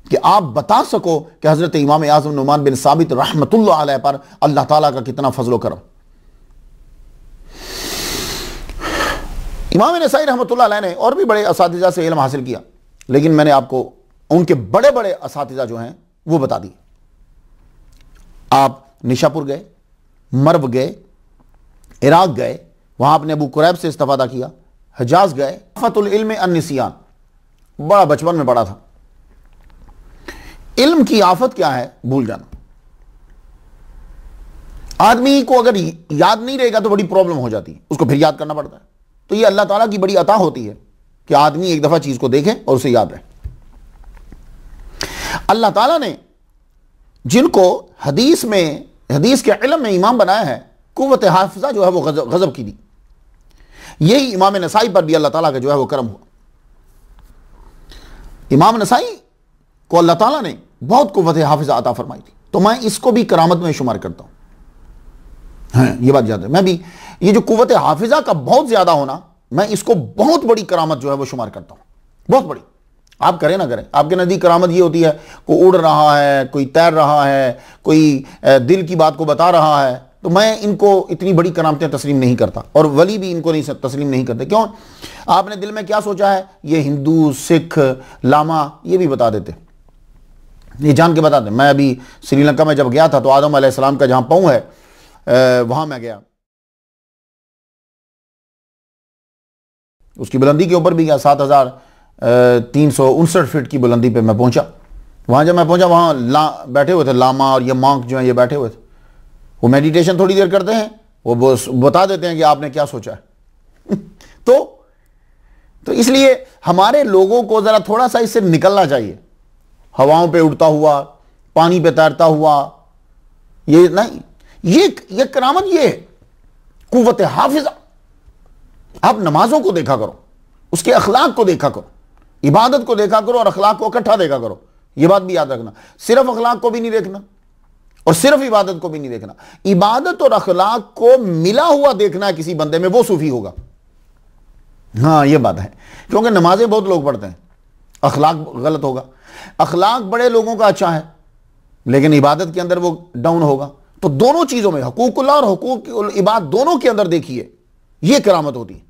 कि आप बता सको कि हज़रत इमाम आज़म नुमान बिन साबित रहमतुल्लाह अलैह पर अल्लाह ताला का कितना फजल करम। इमाम नसाई रहमतुल्लाह अलैह ने और भी बड़े असातिज़ा से इल्म हासिल किया, लेकिन मैंने आपको उनके बड़े बड़े असातिज़ा जो हैं वो बता दिए। आप निशापुर गए, मर्व गए, इराक गए, वहां आपने अबू कुरैब से इस्तिफादा किया, हिजाज गए, फतुल इल्म अन-निसियान, बड़ा बचपन में पढ़ा था। इल्म की आफत क्या है? भूल जाना। आदमी को अगर याद नहीं रहेगा तो बड़ी प्रॉब्लम हो जाती है, उसको फिर याद करना पड़ता है। तो ये अल्लाह ताला की बड़ी अता होती है कि आदमी एक दफा चीज को देखे और उसे याद रहे। अल्लाह ताला ने जिनको हदीस के इल्म में इमाम बनाया है, कुव्वत हाफिज़ा जो है वो गजब की दी। यही इमाम नसाई पर भी अल्लाह ताला का जो है वो करम हुआ। इमाम नसाई को अल्लाह ताला ने बहुत कुव्वत हाफिज़ा अता फरमाई थी, तो मैं इसको भी करामत में शुमार करता हूं। हाँ, ये बात याद है, मैं भी ये जो कुव्वत हाफिज़ा का बहुत ज्यादा होना, मैं इसको बहुत बड़ी करामत जो है वो शुमार करता हूं, बहुत बड़ी। आप करें ना करें, आपके नज़दीक करामत ये होती है कोई उड़ रहा है, कोई तैर रहा है, कोई दिल की बात को बता रहा है, तो मैं इनको इतनी बड़ी करामतें तस्लीम नहीं करता, और वली भी इनको नहीं तस्लीम नहीं करते। क्यों? आपने दिल में क्या सोचा है, ये हिंदू, सिख, लामा, ये भी बता देते, ये जान के बताते। मैं अभी श्रीलंका में जब गया था तो आदम अलैहिस्सलाम का जहां पाँव है वहां मैं गया, उसकी बुलंदी के ऊपर भी गया, 7359 फीट की बुलंदी पे मैं पहुंचा। वहां जब मैं पहुंचा, वहां बैठे हुए थे लामा और ये मॉन्क जो है ये बैठे हुए थे। वो मेडिटेशन थोड़ी देर करते हैं, वो बता देते हैं कि आपने क्या सोचा है। तो इसलिए हमारे लोगों को जरा थोड़ा सा इससे निकलना चाहिए। हवाओं पे उड़ता हुआ, पानी पे तैरता हुआ, ये नहीं, ये करामत, ये है कुव्वत हाफिज़ा। आप नमाजों को देखा करो, उसके अखलाक को देखा करो, इबादत को देखा करो और अखलाक को इकट्ठा देखा करो। यह बात भी याद रखना, सिर्फ अखलाक को भी नहीं देखना और सिर्फ इबादत को भी नहीं देखना। इबादत और अखलाक को मिला हुआ देखना है किसी बंदे में, वो सूफी होगा। हाँ, यह बात है, क्योंकि नमाजें बहुत लोग पढ़ते हैं, अखलाक गलत होगा। अखलाक बड़े लोगों का अच्छा है, लेकिन इबादत के अंदर वो डाउन होगा। तो दोनों चीजों में, हुकूकुल्लाह और हुकूक इबाद, दोनों के अंदर देखिए, यह करामत होती है।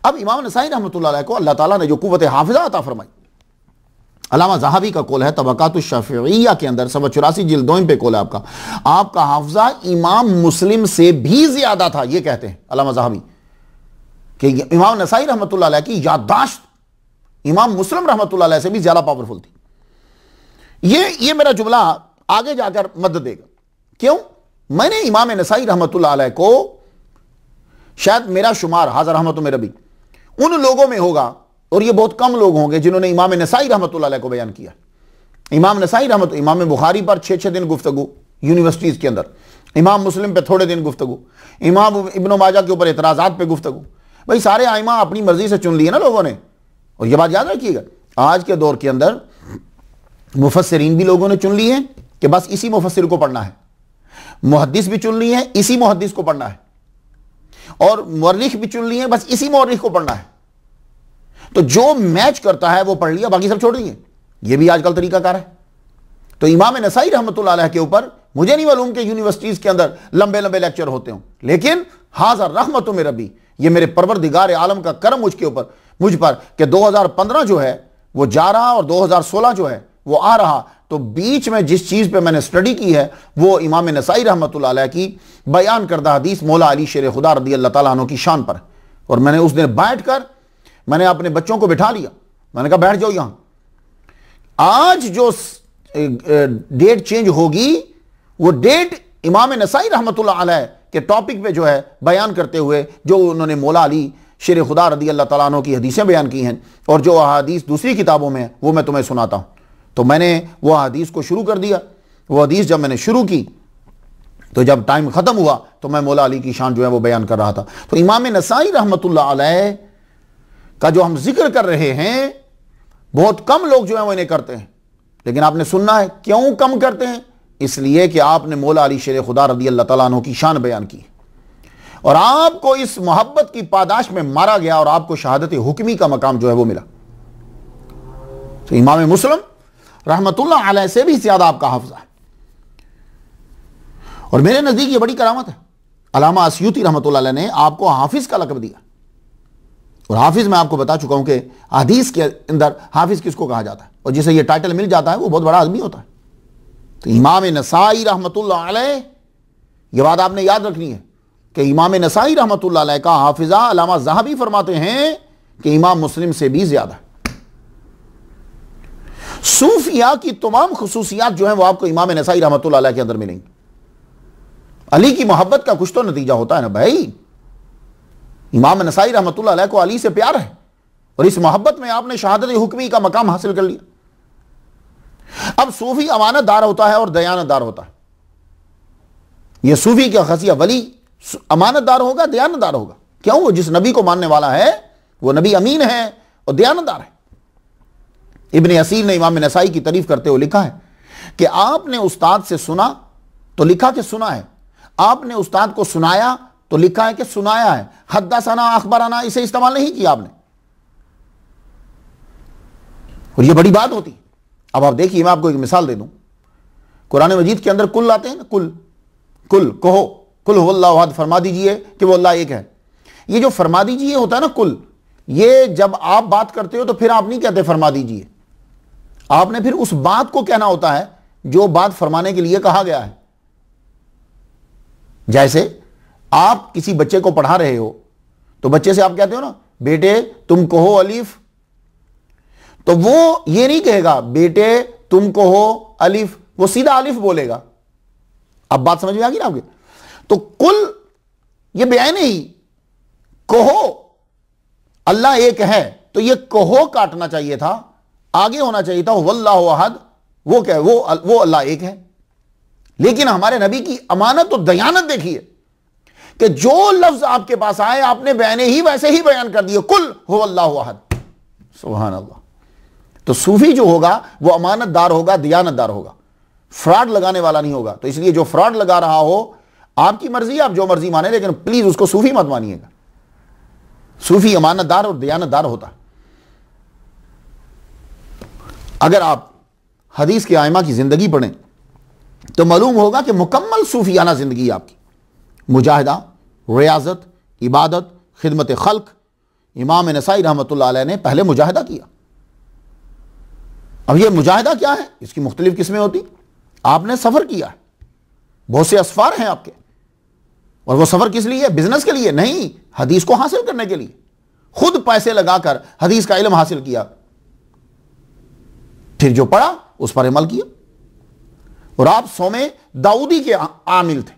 अब इमाम नसाई रहमतुल्लाह अलैह को अल्लाह ताला ने जो कुव्वत हाफिज़ा अता फरमाई, अल्लामा ज़हाबी का कौल है तबक़ातुश शाफ़िइया के अंदर 84 जिल्दों पे कौल है आपका हाफिज़ा इमाम मुस्लिम से भी ज्यादा था। ये कहते हैं अल्लामा ज़हाबी कि इमाम नसाई रहमतुल्लाह अलैह की याददाश्त इमाम मुस्लिम रहमतुल्लाह अलैह से भी ज्यादा पावरफुल थी। ये मेरा जुमला आगे जाकर मदद देगा। क्यों? मैंने इमाम नसाई रहमतुल्लाह अलैह को, शायद मेरा शुमार हाज़िर रहमत मेरा भी उन लोगों में होगा, और ये बहुत कम लोग होंगे जिन्होंने इमाम नसाई रहमतुल्लाह अलैह को बयान किया। इमाम नसाई रहमत, इमाम बुखारी पर 6-6 दिन गुफ्तगू यूनिवर्सिटीज़ के अंदर, इमाम मुस्लिम पे थोड़े दिन गुफ्तगू, इमाम इब्न माजा के ऊपर एतराज़ात पे गुफ्तगू। भाई सारे आइमा अपनी मर्जी से चुन लिए ना लोगों ने। और यह बात याद रखिएगा, आज के दौर के अंदर मुफस्सिरीन भी लोगों ने चुन लिए हैं कि बस इसी मुफस्सिर को पढ़ना है, मुहद्दिस भी चुन लिए हैं इसी मुहद्दिस को पढ़ना है, और मुअर्रिख भी चुन लिए हैं बस इसी मुअर्रिख को पढ़ना है। तो जो मैच करता है वो पढ़ लिया, बाकी सब छोड़ दिए। ये भी आजकल तरीकाकार है। तो इमाम नसाई रहमतुल्लाह अलैह के ऊपर मुझे नहीं मालूम कि यूनिवर्सिटीज के अंदर लंबे लंबे लेक्चर होते हों, लेकिन हाज़ा रहमतुम में रबी, ये मेरे परवरदिगार आलम का करम मुझ पर कि 2015 जो है वो जा रहा और 2016 जो है वो आ रहा, तो बीच में जिस चीज पे मैंने स्टडी की है वो इमाम नसाई रहमतुल्लाह अलैह की बयान करदा हदीस मौला अली शेर खुदा रदी अल्लाह ताला अन्हु की शान पर। और मैंने उस दिन बैठकर मैंने अपने बच्चों को बिठा लिया, मैंने कहा बैठ जाओ यहां, आज जो डेट चेंज होगी वो डेट इमाम नसाई रहमतुल्लाह अलैह के टॉपिक पे जो है बयान करते हुए जो उन्होंने मौला अली शेर खुदा रदी अल्लाह ताला अन्हु की हदीसें बयान की हैं और जो हदीस दूसरी किताबों में है वो मैं तुम्हें सुनाता हूं। तो मैंने वो हदीस को शुरू कर दिया। वो हदीस जब मैंने शुरू की तो जब टाइम खत्म हुआ तो मैं मौला अली की शान जो है वो बयान कर रहा था। तो इमाम नसाई रहमतुल्लाह अलैह का जो हम जिक्र कर रहे हैं बहुत कम लोग जो है वो इन्हें करते हैं, लेकिन आपने सुनना है क्यों कम करते हैं? इसलिए कि आपने मौला अली शेर खुदा रदी अल्लाह ताला अन्हु की शान बयान की और आपको इस मोहब्बत की पादाश में मारा गया और आपको शहादत हुक्मी का मकाम जो है वो मिला। तो इमाम मुस्लिम रहमतुल्लाह अलैह से भी ज्यादा आपका हाफिज़ा है और मेरे नजदीक ये बड़ी करामत है। अल्लामा अस्यूती रहमतुल्लाह अलैह ने आपको हाफिज का लक़ब दिया और हाफिज मैं आपको बता चुका हूं कि हदीस के अंदर हाफिज किसको कहा जाता है और जिसे ये टाइटल मिल जाता है वो बहुत बड़ा आदमी होता है। तो इमाम नसाई रहमतुल्लाह अलैह, ये बात आपने याद रखनी है कि इमाम नसाई रहमतुल्लाह अलैह का हाफिजा अल्लामा ज़हाबी फरमाते हैं कि इमाम मुस्लिम से भी ज्यादा। सूफिया की तमाम खुसूसियात जो है वो आपको इमाम नसाई रहमतुल्लाह अलैह के अंदर मिलेंगी। अली की मोहब्बत का कुछ तो नतीजा होता है ना भाई। इमाम नसाई रहमतुल्लाह अलैह को अली से प्यार है और इस मोहब्बत में आपने शहादत हुक्मी का मकाम हासिल कर लिया। अब सूफी अमानतदार होता है और दयानतदार होता है। यह सूफी का खसिया वली अमानतदार होगा, दयानतदार होगा। क्यों? वो जिस नबी को मानने वाला है वो नबी अमीन है और दयानतदार है। इब्ने असीर ने इमाम नसाई की तारीफ करते हुए लिखा है कि आपने उस्ताद से सुना तो लिखा कि सुना है, आपने उस्ताद को सुनाया तो लिखा है कि सुनाया है। हद्दासना अखबराना इसे इस्तेमाल नहीं किया आपने, और यह बड़ी बात होती। अब आप देखिए, मैं आपको एक मिसाल दे दूं। कुरान मजीद के अंदर कुल आते हैं ना, कुल कुल कहो, कुल हुवल्लाहु अहद, फरमा दीजिए कि वो अल्लाह एक है। ये जो फरमा दीजिए होता है ना कुल, ये जब आप बात करते हो तो फिर आप नहीं कहते फरमा दीजिए, आपने फिर उस बात को कहना होता है जो बात फरमाने के लिए कहा गया है। जैसे आप किसी बच्चे को पढ़ा रहे हो तो बच्चे से आप कहते हो ना बेटे तुम कहो अलिफ, तो वो ये नहीं कहेगा बेटे तुम कहो अलिफ, वो सीधा अलिफ बोलेगा। अब बात समझ में आ गई ना आपके? तो कुल ये बयान ही कहो अल्लाह एक है, तो ये कहो काटना चाहिए था, आगे होना चाहिए था वल्लाहु अहद, वो क्या है, वो अल्लाह एक है। लेकिन हमारे नबी की अमानत और दयानत देखिए कि जो लफ्ज आपके पास आए आपने बयाने ही वैसे ही बयान कर दिए, कुल हुवल्लाहु अहद। सुभान अल्लाह। तो सूफी जो होगा वो अमानतदार होगा, दयानतदार होगा, फ्रॉड लगाने वाला नहीं होगा। तो इसलिए जो फ्रॉड लगा रहा हो आपकी मर्जी, आप जो मर्जी माने, लेकिन प्लीज उसको सूफी मत मानिएगा। सूफी अमानतदार और दयानतदार होता है। अगर आप हदीस के आइमा की जिंदगी पढ़ें तो मालूम होगा कि मुकम्मल सूफियाना जिंदगी आपकी, मुजाहिदा, रियाजत, इबादत, खिदमत खल्क। इमाम नसाई रहमतुल्लाह अलैह ने पहले मुजाहिदा किया। अब यह मुजाहिदा क्या है, इसकी मुख्तलिफ किस्में होती। आपने सफर किया है, बहुत से असफार हैं आपके, और वो सफर किस लिए? बिजनेस के लिए नहीं, हदीस को हासिल करने के लिए। खुद पैसे लगाकर हदीस का इल्म हासिल किया, फिर जो पढ़ा उस पर अमल किया। और आप सोमे दाऊदी के आमिल थे।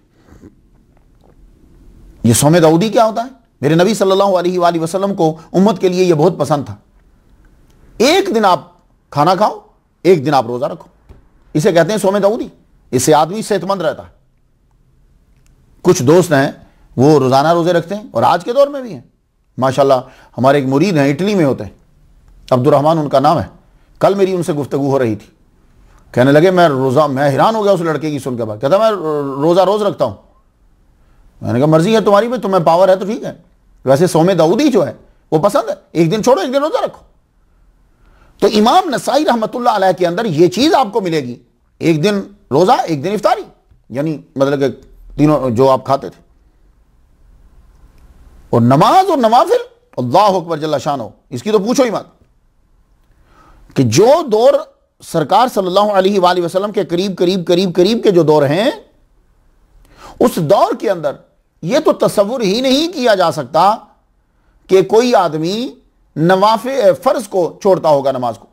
ये सोमे दाऊदी क्या होता है? मेरे नबी सल्लल्लाहु अलैहि वसल्लम को उम्मत के लिए यह बहुत पसंद था। एक दिन आप खाना खाओ, एक दिन आप रोजा रखो, इसे कहते हैं सोमे दाऊदी। इससे आदमी सेहतमंद रहता है। कुछ दोस्त हैं वो रोजाना रोजे रखते हैं और आज के दौर में भी हैं माशाल्लाह। हमारे एक मुरीद हैं, इटली में होते हैं, अब्दुर्रहमान उनका नाम है। कल मेरी उनसे गुफ्तगू हो रही थी, कहने लगे मैं हैरान हो गया उस लड़के की सुनकर बात। कहता मैं रोजा रोज रखता हूं। मैंने कहा मर्जी है तुम्हारी में, तुम्हें पावर है तो ठीक है, वैसे सोमे दाऊदी जो है वो पसंद है, एक दिन छोड़ो एक दिन रोजा रखो। तो इमाम नसाई रहमतुल्लाह अलैह के अंदर ये चीज आपको मिलेगी, एक दिन रोजा एक दिन इफ्तारी, यानी मतलब कि तीनों जो आप खाते थे। और नमाज और नवाफिल, अल्लाहु अकबर जल्ला शानो, इसकी तो पूछो ही मत कि जो दौर सरकार सल्लल्लाहु अलैहि वसल्लम के करीब करीब करीब करीब के जो दौर हैं, उस दौर के अंदर यह तो तसव्वुर ही नहीं किया जा सकता कि कोई आदमी नवाफे फर्ज को छोड़ता होगा, नमाज को।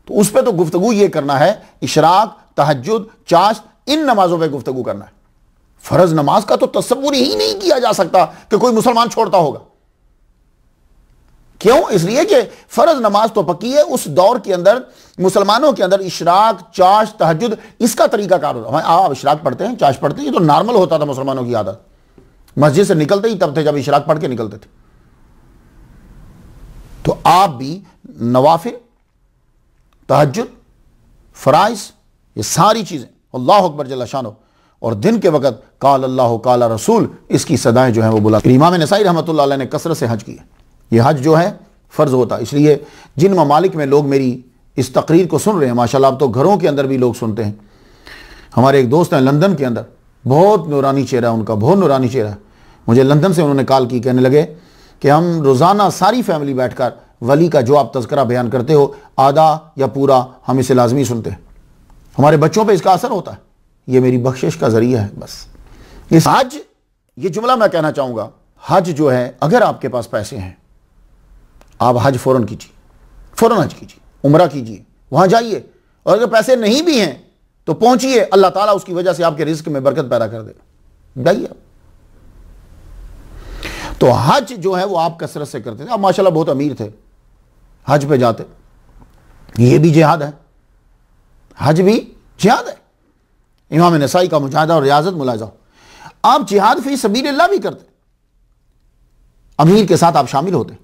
तो उस पर तो गुफ्तगू ये करना है, इशराक, तहज्जुद, चाश्त, इन नमाजों पे गुफ्तगू करना है। फर्ज नमाज का तो तसव्वुर ही नहीं किया जा सकता कि कोई मुसलमान छोड़ता होगा। क्यों? इसलिए कि फर्ज नमाज तो पक्की है। उस दौर के अंदर मुसलमानों के अंदर इशराक, चाश्त, तहज्जुद, इसका तरीकाकार होता है। आप इशराक पढ़ते हैं, चाश्त पढ़ते हैं, ये तो नॉर्मल होता था मुसलमानों की आदत। मस्जिद से निकलते ही तब थे जब इशराक पढ़ के निकलते थे। तो आप भी नवाफिल, तहज्जुद, फराइज, ये सारी चीजें अल्लाह अकबर जल्ल शानो, और दिन के वक़्त काल अल्लाह काल रसूल, इसकी सदाएं जो हैं वो बुला। इमाम नसाई रहमतुल्लाह अलैह ने कसरत से हज किया। ये हज जो है फ़र्ज़ होता है। इसलिए जिन ममालिक में लोग मेरी इस तकरीर को सुन रहे हैं, माशाल्लाह, अब तो घरों के अंदर भी लोग सुनते हैं। हमारे एक दोस्त हैं लंदन के अंदर, बहुत नूरानी चेहरा उनका, बहुत नूरानी चेहरा। मुझे लंदन से उन्होंने कॉल की, कहने लगे कि हम रोज़ाना सारी फैमिली बैठकर वली का जो आप तज़किरा बयान करते हो, आधा या पूरा, हम इसे लाजमी सुनते हैं। हमारे बच्चों पे इसका असर होता है। ये मेरी बख्शिश का ज़रिया है। बस इस हज, ये जुमला मैं कहना चाहूँगा, हज जो है, अगर आपके पास पैसे हैं, आप हज फ़ौरन कीजिए, फ़ौरन हज कीजिए, उम्रा कीजिए, वहाँ जाइए। और अगर पैसे नहीं भी हैं तो पहुँचिए, अल्लाह ताला उसकी वजह से आपके रिज़्क़ में बरकत पैदा कर देगा। जाइए। तो हज जो है वो आप कसरत से करते थे। आप माशाल्लाह बहुत अमीर थे, हज पे जाते। ये भी जिहाद है, हज भी जिहाद है। इमाम नसाई का मुजाहिदा और रियाजत मुलाजा। आप जिहाद फी सबीलिल्लाह भी करते, अमीर के साथ आप शामिल होते।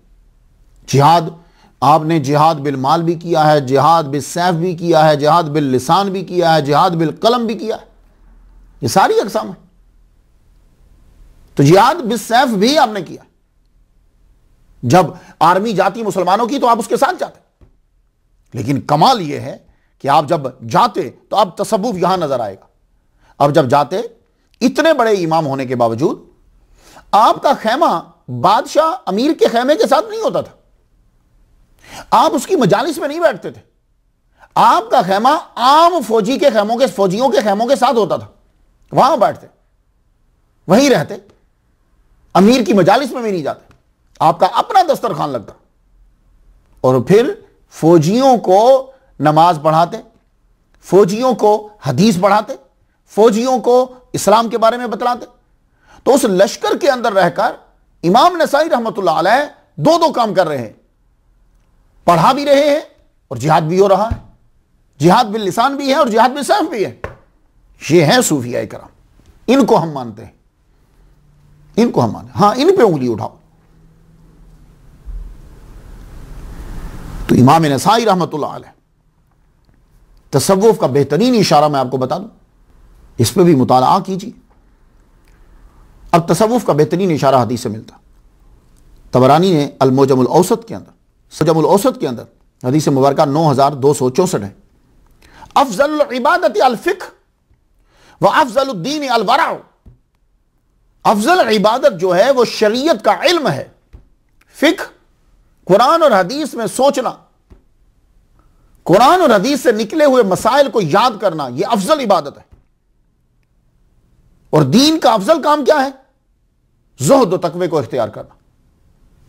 जिहाद, आपने जिहाद बिल माल भी किया है, जिहाद बिल सैफ भी किया है, जिहाद बिल लिसान भी किया है, जिहाद बिल कलम भी किया है। ये सारी अक़साम है। तो जिहाद बिल सैफ भी आपने किया। जब आर्मी जाती मुसलमानों की तो आप उसके साथ जाते। लेकिन कमाल यह है कि आप जब जाते तो आप तसव्वुफ यहां नजर आएगा। अब जब जाते, इतने बड़े इमाम होने के बावजूद आपका खेमा बादशाह अमीर के खेमे के साथ नहीं होता था। आप उसकी मजालिस में नहीं बैठते थे। आपका खेमा आम फौजी के खेमों के, फौजियों के खेमों के साथ होता था। वहां बैठते, वहीं रहते, अमीर की मजालिस में भी नहीं जाते। आपका अपना दस्तरखान लगता। और फिर फौजियों को नमाज पढ़ाते, फौजियों को हदीस पढ़ाते, फौजियों को इस्लाम के बारे में बतलाते। तो उस लश्कर के अंदर रहकर इमाम नसाई रहमतुल्लाह अलैह दो दो काम कर रहे हैं। पढ़ा भी रहे हैं और जिहाद भी हो रहा है। जिहाद बिल लिसान भी है और जिहाद बिल सैफ भी है। ये है सूफिया इकराम, इनको हम मानते हैं, इनको हम मानते हैं। हां, इन पे उंगली उठाओ। तो इमाम नसाई रहमतुल्लाह अलैह, तसव्वुफ का बेहतरीन इशारा मैं आपको बता दूं, इस पर भी मुताला कीजिए। अब तसव्वुफ का बेहतरीन इशारा हदीस से मिलता। तबरानी ने अल-मुअजमुल औसत के अंदर, मुअजमुल औसत के अंदर हदीस मुबारका 9264 है। अफजल इबादत अल फिक्ह व अफजल दीन अल वरा। अफजल इबादत जो है वो शरीयत का इल्म है। फिक्ह, कुरान और हदीस में सोचना, कुरान और हदीस से निकले हुए मसाइल को याद करना, यह अफजल इबादत है। और दीन का अफजल काम क्या है? ज़ुहद और तकवे को इख्तियार करना।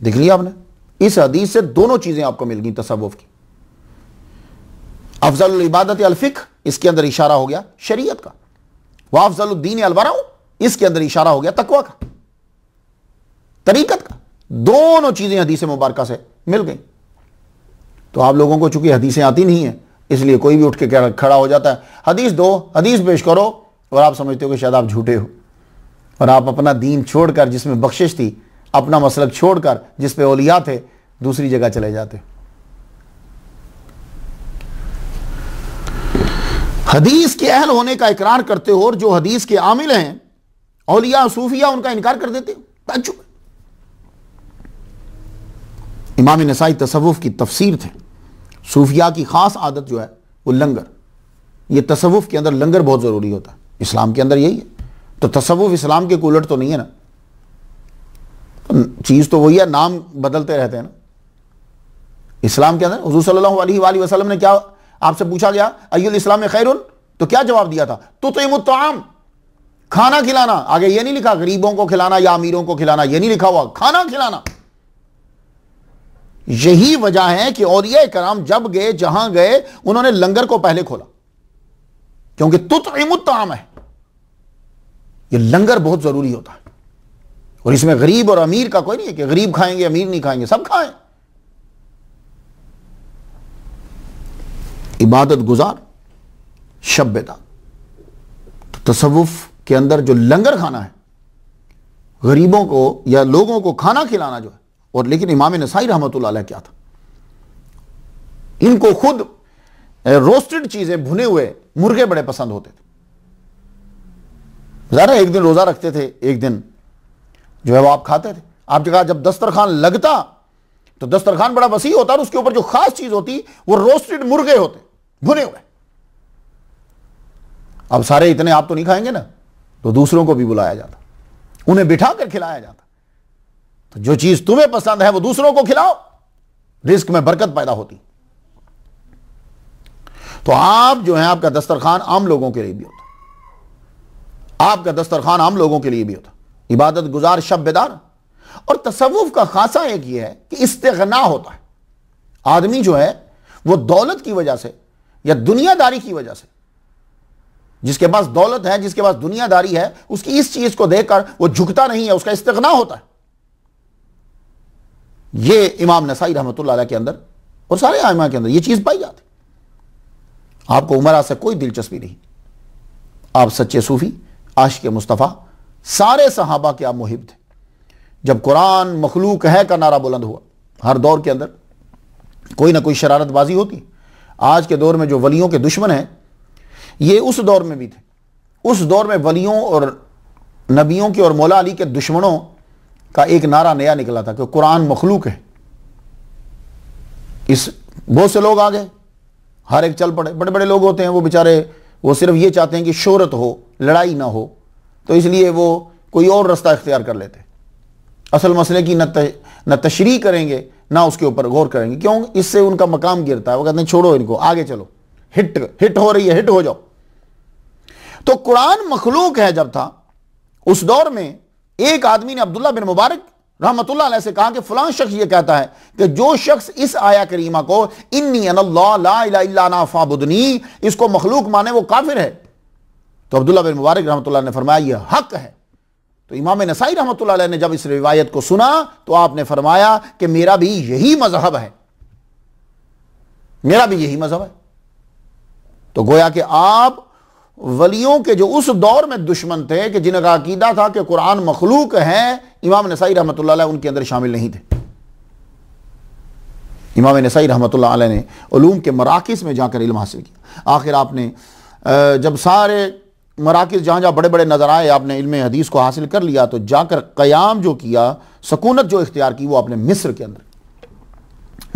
देख लिया आपने, इस हदीस से दोनों चीजें आपको मिल गई तसव्वुफ की। अफजल इबादत अल फिक्ह, इसके अंदर इशारा हो गया शरीयत का। वह अफजल दीन अल वरा, इसके अंदर इशारा हो गया तकवा का, तरीकत का। दोनों चीजें हदीस मुबारका से मिल गई। तो आप लोगों को चूंकि हदीसें आती नहीं है, इसलिए कोई भी उठ के खड़ा हो जाता है, हदीस दो, हदीस पेश करो, और आप समझते हो कि शायद आप झूठे हो। और आप अपना दीन छोड़कर, जिसमें बख्शिश थी, अपना मसलक छोड़कर, जिस पे औलिया थे, दूसरी जगह चले जाते। हदीस के अहल होने का इकरार करते हो और जो हदीस के आमिल हैं, औलिया सूफिया, उनका इनकार कर देते हो। ताज्जुब। इमाम नसाई तसव्वुफ की तफसीर थे। सूफिया की खास आदत जो है वो लंगर। ये तसव्वुफ के अंदर लंगर बहुत ज़रूरी होता है। इस्लाम के अंदर यही है। तो तसव्वुफ इस्लाम के उलट तो नहीं है ना, चीज़ तो वही है, नाम बदलते रहते हैं ना। इस्लाम के अंदर हुज़ूर सल्लल्लाहु अलैहि वसल्लम ने क्या आपसे पूछा गया अय्युल इस्लाम में खैरुन, तो क्या जवाब दिया था? तुतइमुत ताम, खाना खिलाना। आगे ये नहीं लिखा गरीबों को खिलाना या अमीरों को खिलाना, ये नहीं लिखा हुआ, खाना खिलाना। यही वजह है कि औलिया कराम जब गए, जहां गए, उन्होंने लंगर को पहले खोला, क्योंकि तुतइमुत ताम है, ये लंगर बहुत जरूरी होता है। और इसमें गरीब और अमीर का कोई नहीं है कि गरीब खाएंगे अमीर नहीं खाएंगे, सब खाएं। इबादत गुजार शब बेदार, तो तसव्वुफ के अंदर जो लंगर खाना है, गरीबों को या लोगों को खाना खिलाना जो है। और लेकिन इमाम नसाई रहमतुल्लाह अलैह क्या था, इनको खुद रोस्टेड चीजें, भुने हुए मुर्गे बड़े पसंद होते थे। ज़रा एक दिन रोजा रखते थे, एक दिन जो है वो आप खाते थे। आप जगह जब दस्तरखान लगता तो दस्तरखान बड़ा वसी होता और उसके ऊपर जो खास चीज होती वो रोस्टेड मुर्गे होते, भुने हुए। अब सारे इतने आप तो नहीं खाएंगे ना, तो दूसरों को भी बुलाया जाता, उन्हें बिठा कर खिलाया जाता। तो जो चीज तुम्हें पसंद है वो दूसरों को खिलाओ, रिस्क में बरकत पैदा होती। तो आप जो है, आपका दस्तरखान आम लोगों के लिए भी होता, आपका दस्तरखान आम लोगों के लिए भी होता। इबादत गुजार शब बेदार। और तसव्वुफ का खासा एक ये है कि इस्तिग़ना होता है। आदमी जो है वो दौलत की वजह से या दुनियादारी की वजह से, जिसके पास दौलत है, जिसके पास दुनियादारी है, उसकी इस चीज को देखकर वो झुकता नहीं है, उसका इस्तिग़ना होता है। ये इमाम नसाई रहमतुल्लाह अलैह के अंदर और सारे आइमा के अंदर ये चीज पाई जाती। आपको उमरा से कोई दिलचस्पी नहीं, आप सच्चे सूफी, आशिक मुस्तफ़ा, सारे सहाबा के आप मुहिब थे। जब कुरान मखलूक है का नारा बुलंद हुआ, हर दौर के अंदर कोई ना कोई शरारतबाजी होती। आज के दौर में जो वलियों के दुश्मन हैं, ये उस दौर में भी थे। उस दौर में वलियों और नबियों के और मौला अली के दुश्मनों का एक नारा नया निकला था कि कुरान मखलूक है। इस बहुत से लोग आ गए, हर एक चल पड़े। बड़े बड़े लोग होते हैं वो बेचारे, वो सिर्फ ये चाहते हैं कि शोहरत हो, लड़ाई ना हो, तो इसलिए वो कोई और रास्ता इख्तियार कर लेते। असल मसले की न तशरीह करेंगे ना उसके ऊपर गौर करेंगे, क्यों? इससे उनका मकाम गिरता है। वो कहते हैं छोड़ो इनको, आगे चलो, हिट हो रही है, हिट हो जाओ। तो कुरान मखलूक है जब था, उस दौर में एक आदमी ने अब्दुल्ला बिन मुबारक रहमतुल्लाह अलैह से कहा कि फलां शख्स ये कहता है कि जो शख्स इस आया करीमा को इन्नी अनल्लाह ला इलाहा इल्ला अना फाबुदनी, इसको मखलूक माने वो काफिर है। तो अब्दुल्ला बिन मुबारक रहमतुल्लाह ने फरमाया यह हक है। तो इमाम नसाई रहमतुल्लाह अलैह ने जब इस रिवायत को सुना तो आपने फरमाया कि मेरा भी यही मजहब है, मेरा भी यही मजहब है। तो गोया कि आप वलियों के जो उस दौर में दुश्मन थे कि जिनका अकीदा था कि कुरान मखलूक है, इमाम नसाई रहमतुल्लाह अलैह उनके अंदर शामिल नहीं थे। इमाम नसाई रहमतुल्लाह अलैह ने उलूम के मराकिज़ में जाकर इल्म हासिल किया। आखिर आपने जब सारे मराकिज़ जहाँ जहाँ बड़े बड़े नज़र आए, आपने इल्म हदीस को हासिल कर लिया, तो जाकर क़याम जो किया, सकूनत जो इख्तियार की, वो आपने मिस्र के अंदर,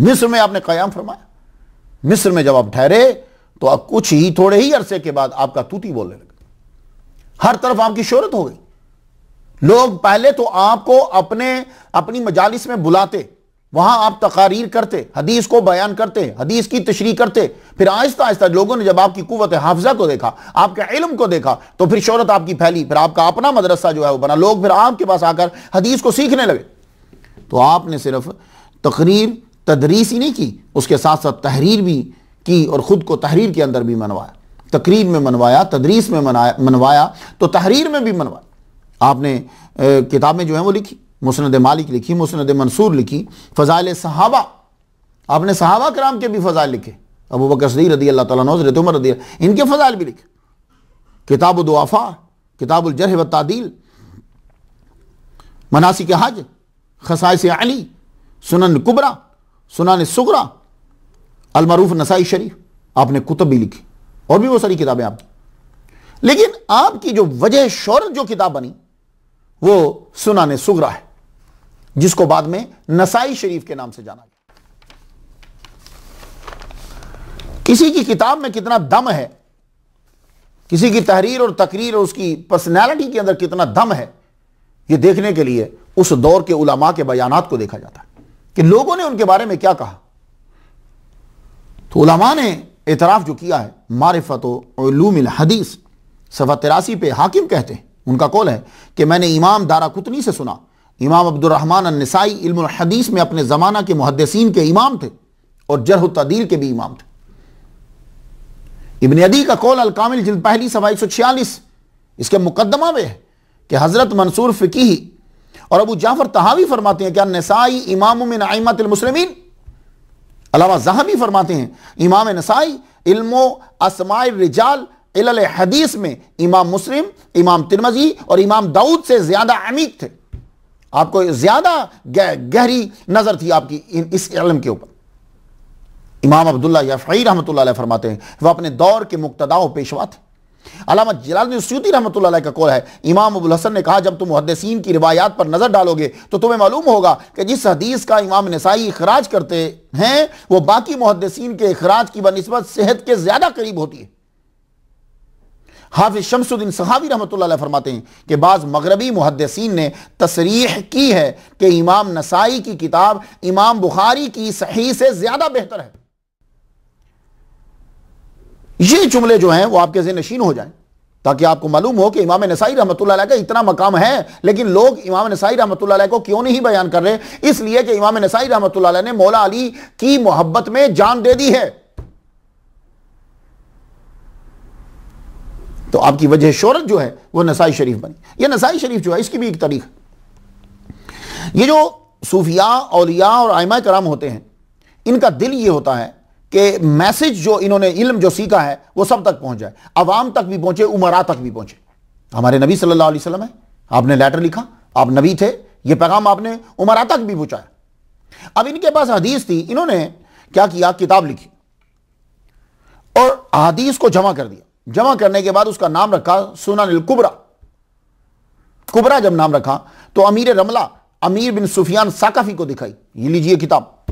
मिस्र में आपने क़याम फरमाया। मिस्र में जब आप ठहरे तो अब कुछ ही थोड़े ही अरसे के बाद आपका तूती बोलने लगे, हर तरफ आपकी शोहरत हो गई। लोग पहले तो आपको अपनी मजालिस में बुलाते, वहां आप तकारीर करते, हदीस को बयान करते, हदीस की तशरीह करते। फिर आहिस्ता आहिस्ता लोगों ने जब आपकी कुव्वत हाफिजा को देखा, आपके इल्म को देखा, तो फिर शोहरत आपकी फैली, फिर आपका अपना मदरसा जो है वो बना, लोग फिर आपके पास आकर हदीस को सीखने लगे। तो आपने सिर्फ तकरीर तदरीस ही नहीं की, उसके साथ साथ तहरीर भी की और ख़ुद को तहरीर के अंदर भी मनवाया, तकरीर में मनवाया, तदरीस में मनवाया, तो तहरीर में भी मनवाया। आपने किताबें जो हैं वो लिखी, मुस्नद मालिक लिखी, मुस्नद मंसूर लिखी, फ़ज़ाइल सहाबा, आपने सहाबा कराम के भी फ़ज़ाइल लिखे, अबू बकर सिद्दीक़ रज़ी अल्लाह तआला अन्हु, हज़रत उमर रज़ी अल्लाह, इनके फ़ज़ाइल भी लिखे। किताबुल दुआफ़ा, किताबुल जर्ह व तादील, मनासिक हज, खसाइस अली, सुनन कुबरा, सुनन सुगरा, अल मरूफ नसाई शरीफ, आपने कुतुब भी लिखी और भी वो सारी किताबें आपकी। लेकिन आपकी जो वजह शोहरत जो किताब बनी वो सुनन सुगरा है, जिसको बाद में नसाई शरीफ के नाम से जाना गया। किसी की किताब में कितना दम है, किसी की तहरीर और तकरीर और उसकी पर्सनैलिटी के अंदर कितना दम है, यह देखने के लिए उस दौर के उलमा के बयानात को देखा जाता है कि लोगों ने उनके बारे में क्या कहा। तो उलमा ने एतराफ़ जो किया है मारिफत उलूमिल हदीस सफ़ा 83 पे हाकिम कहते हैं, उनका कौल है कि मैंने इमाम दाराकुतनी से सुना, इमाम अब्दुर्रहमान अन्निसाई इल्मुल हदीस में अपने ज़माना के मुहद्दिसीन के इमाम थे और जरह तदील के भी इमाम थे। इब्न अदी का कौल अल कामिल जिल्द पहली सफ़ा 146 इसके मुकद्दमा में है कि हज़रत मंसूर फ़िक़ी और अबू जाफ़र तहावी फरमाते हैं कि अन्निसाई इमाम मिन अइम्मतिल मुस्लिमीन। अलावा ज़हाबी फरमाते हैं इमाम नसाई इल्मो अस्माए रिजाल इल्ल हदीस में इमाम मुस्लिम, इमाम तिरमिज़ी और इमाम दाऊद से ज़्यादा अमीक थे। आपको ज़्यादा गहरी नज़र थी आपकी इस इल्म के ऊपर। इमाम अब्दुल्ला यफ़ई रहमतुल्लाह अलैह फरमाते हैं वह अपने दौर के मुक्तदा व पेशवा थे। अल्लामा जलालुद्दीन सूती रहमतुल्लाह अलैह का कौल है, इमाम अबुल हसन ने कहा जब तुम मुहद्दिसीन की रिवायात पर नजर डालोगे तो तुम्हें मालूम होगा कि जिस हदीस का इमाम नसाई इखराज करते हैं वो बाकी मुहद्दिसीन के इखराज की बनिस्बत सेहत के ज्यादा करीब होती है। हाफिज शमसुद्दीन सहावी रहमतुल्लाह अलैह फरमाते हैं कि बाज़ मगरबी मुहद्दिसीन ने तसरीह की है कि इमाम नसाई की किताब इमाम बुखारी की सही से ज्यादा बेहतर है। ये जुमले जो हैं वो आपके ज़हन नशीन हो जाएं ताकि आपको मालूम हो कि इमाम नसाई रहमतुल्लाह अलैह का इतना मकाम है, लेकिन लोग इमाम नसाई रहमतुल्लाह अलैह को क्यों नहीं बयान कर रहे? इसलिए कि इमाम नसाई रहमतुल्लाह अलैह ने मौला अली की मोहब्बत में जान दे दी है। तो आपकी वजह शोहरत जो है वो नसाई शरीफ बनी। ये नसाई शरीफ जो है इसकी भी एक तारीख है। ये जो सूफिया, औलिया और आइमा कराम होते हैं इनका दिल ये होता है कि मैसेज जो इन्होंने इल्म जो सीखा है वो सब तक पहुंच जाए, अवाम तक भी पहुंचे, उमरा तक भी पहुंचे। हमारे नबी सल्लल्लाहु अलैहि वसल्लम है, आपने लेटर लिखा, आप नबी थे, ये पैगाम आपने उमरा तक भी पहुंचाया। अब इनके पास हदीस थी, इन्होंने क्या किया, किताब लिखी और हदीस को जमा कर दिया। जमा करने के बाद उसका नाम रखा सुनन कुबरा। कुबरा जब नाम रखा तो अमीर रमला अमीर बिन सुफियान साकफी को दिखाई, ये लीजिए किताब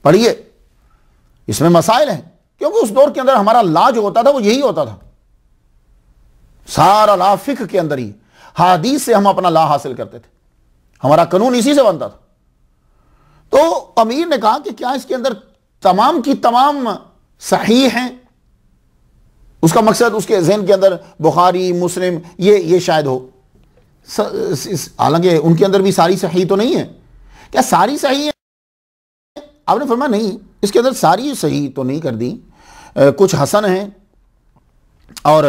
पढ़िए, इसमें मसाइल हैं। क्योंकि उस दौर के अंदर हमारा ला जो होता था वो यही होता था, सारा ला फिक्र के अंदर ही, हदीस से हम अपना ला हासिल करते थे, हमारा कानून इसी से बनता था। तो अमीर ने कहा कि क्या इसके अंदर तमाम की तमाम सही हैं? उसका मकसद उसके ज़हन के अंदर बुखारी, मुस्लिम ये शायद हो। हालांकि उनके अंदर भी सारी सही तो नहीं है। क्या सारी सही है? आपने फरमाया नहीं, इसके अंदर सारी सही तो नहीं कर दी, कुछ हसन हैं और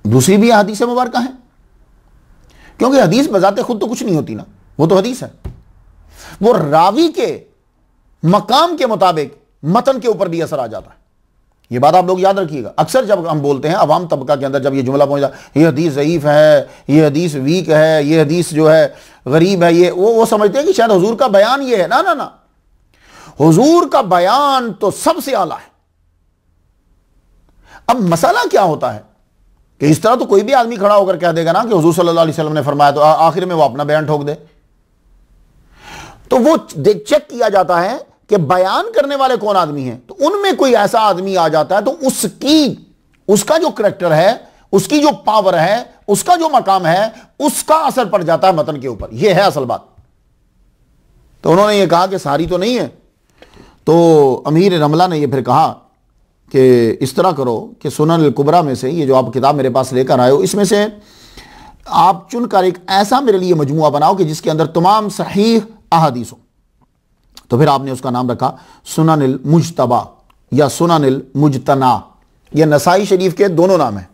दूसरी भी हदीस मुबारक हैं। क्योंकि हदीस बजाते खुद तो कुछ नहीं होती ना, वो तो हदीस है, वो रावी के मकाम के मुताबिक मतन के ऊपर भी असर आ जाता है। ये बात आप लोग याद रखिएगा। अक्सर जब हम बोलते हैं अवाम तबका के अंदर जब ये जुमला पहुंचता है, ये हदीस ज़ईफ़ है, ये हदीस वीक है, ये हदीस जो है गरीब है, ये वो समझते हैं कि शायद हुजूर का बयान ये है। ना ना ना, हुजूर का बयान तो सबसे आला है। अब मसला क्या होता है कि इस तरह तो कोई भी आदमी खड़ा होकर कह देगा ना कि हुजूर सल्लल्लाहु अलैहि वसल्लम ने फरमाया, तो आखिर में वो अपना बयान ठोक दे। तो वो चेक किया जाता है कि बयान करने वाले कौन आदमी हैं। तो उनमें कोई ऐसा आदमी आ जाता है तो उसका जो करैक्टर है, उसकी जो पावर है, उसका जो मकाम है, उसका असर पड़ जाता है मतन के ऊपर। यह है असल बात। तो उन्होंने ये कहा कि सारी तो नहीं है। तो अमीर रमला ने ये फिर कहा कि इस तरह करो कि सुनन कुबरा में से ये जो आप किताब मेरे पास लेकर आए हो, इसमें से आप चुनकर एक ऐसा मेरे लिए मजमुआ बनाओ कि जिसके अंदर तमाम सही अहादीस हो। तो फिर आपने उसका नाम रखा सुननिल मुजतबा या सुननिल मुजतना। यह नसाई शरीफ के दोनों नाम हैं,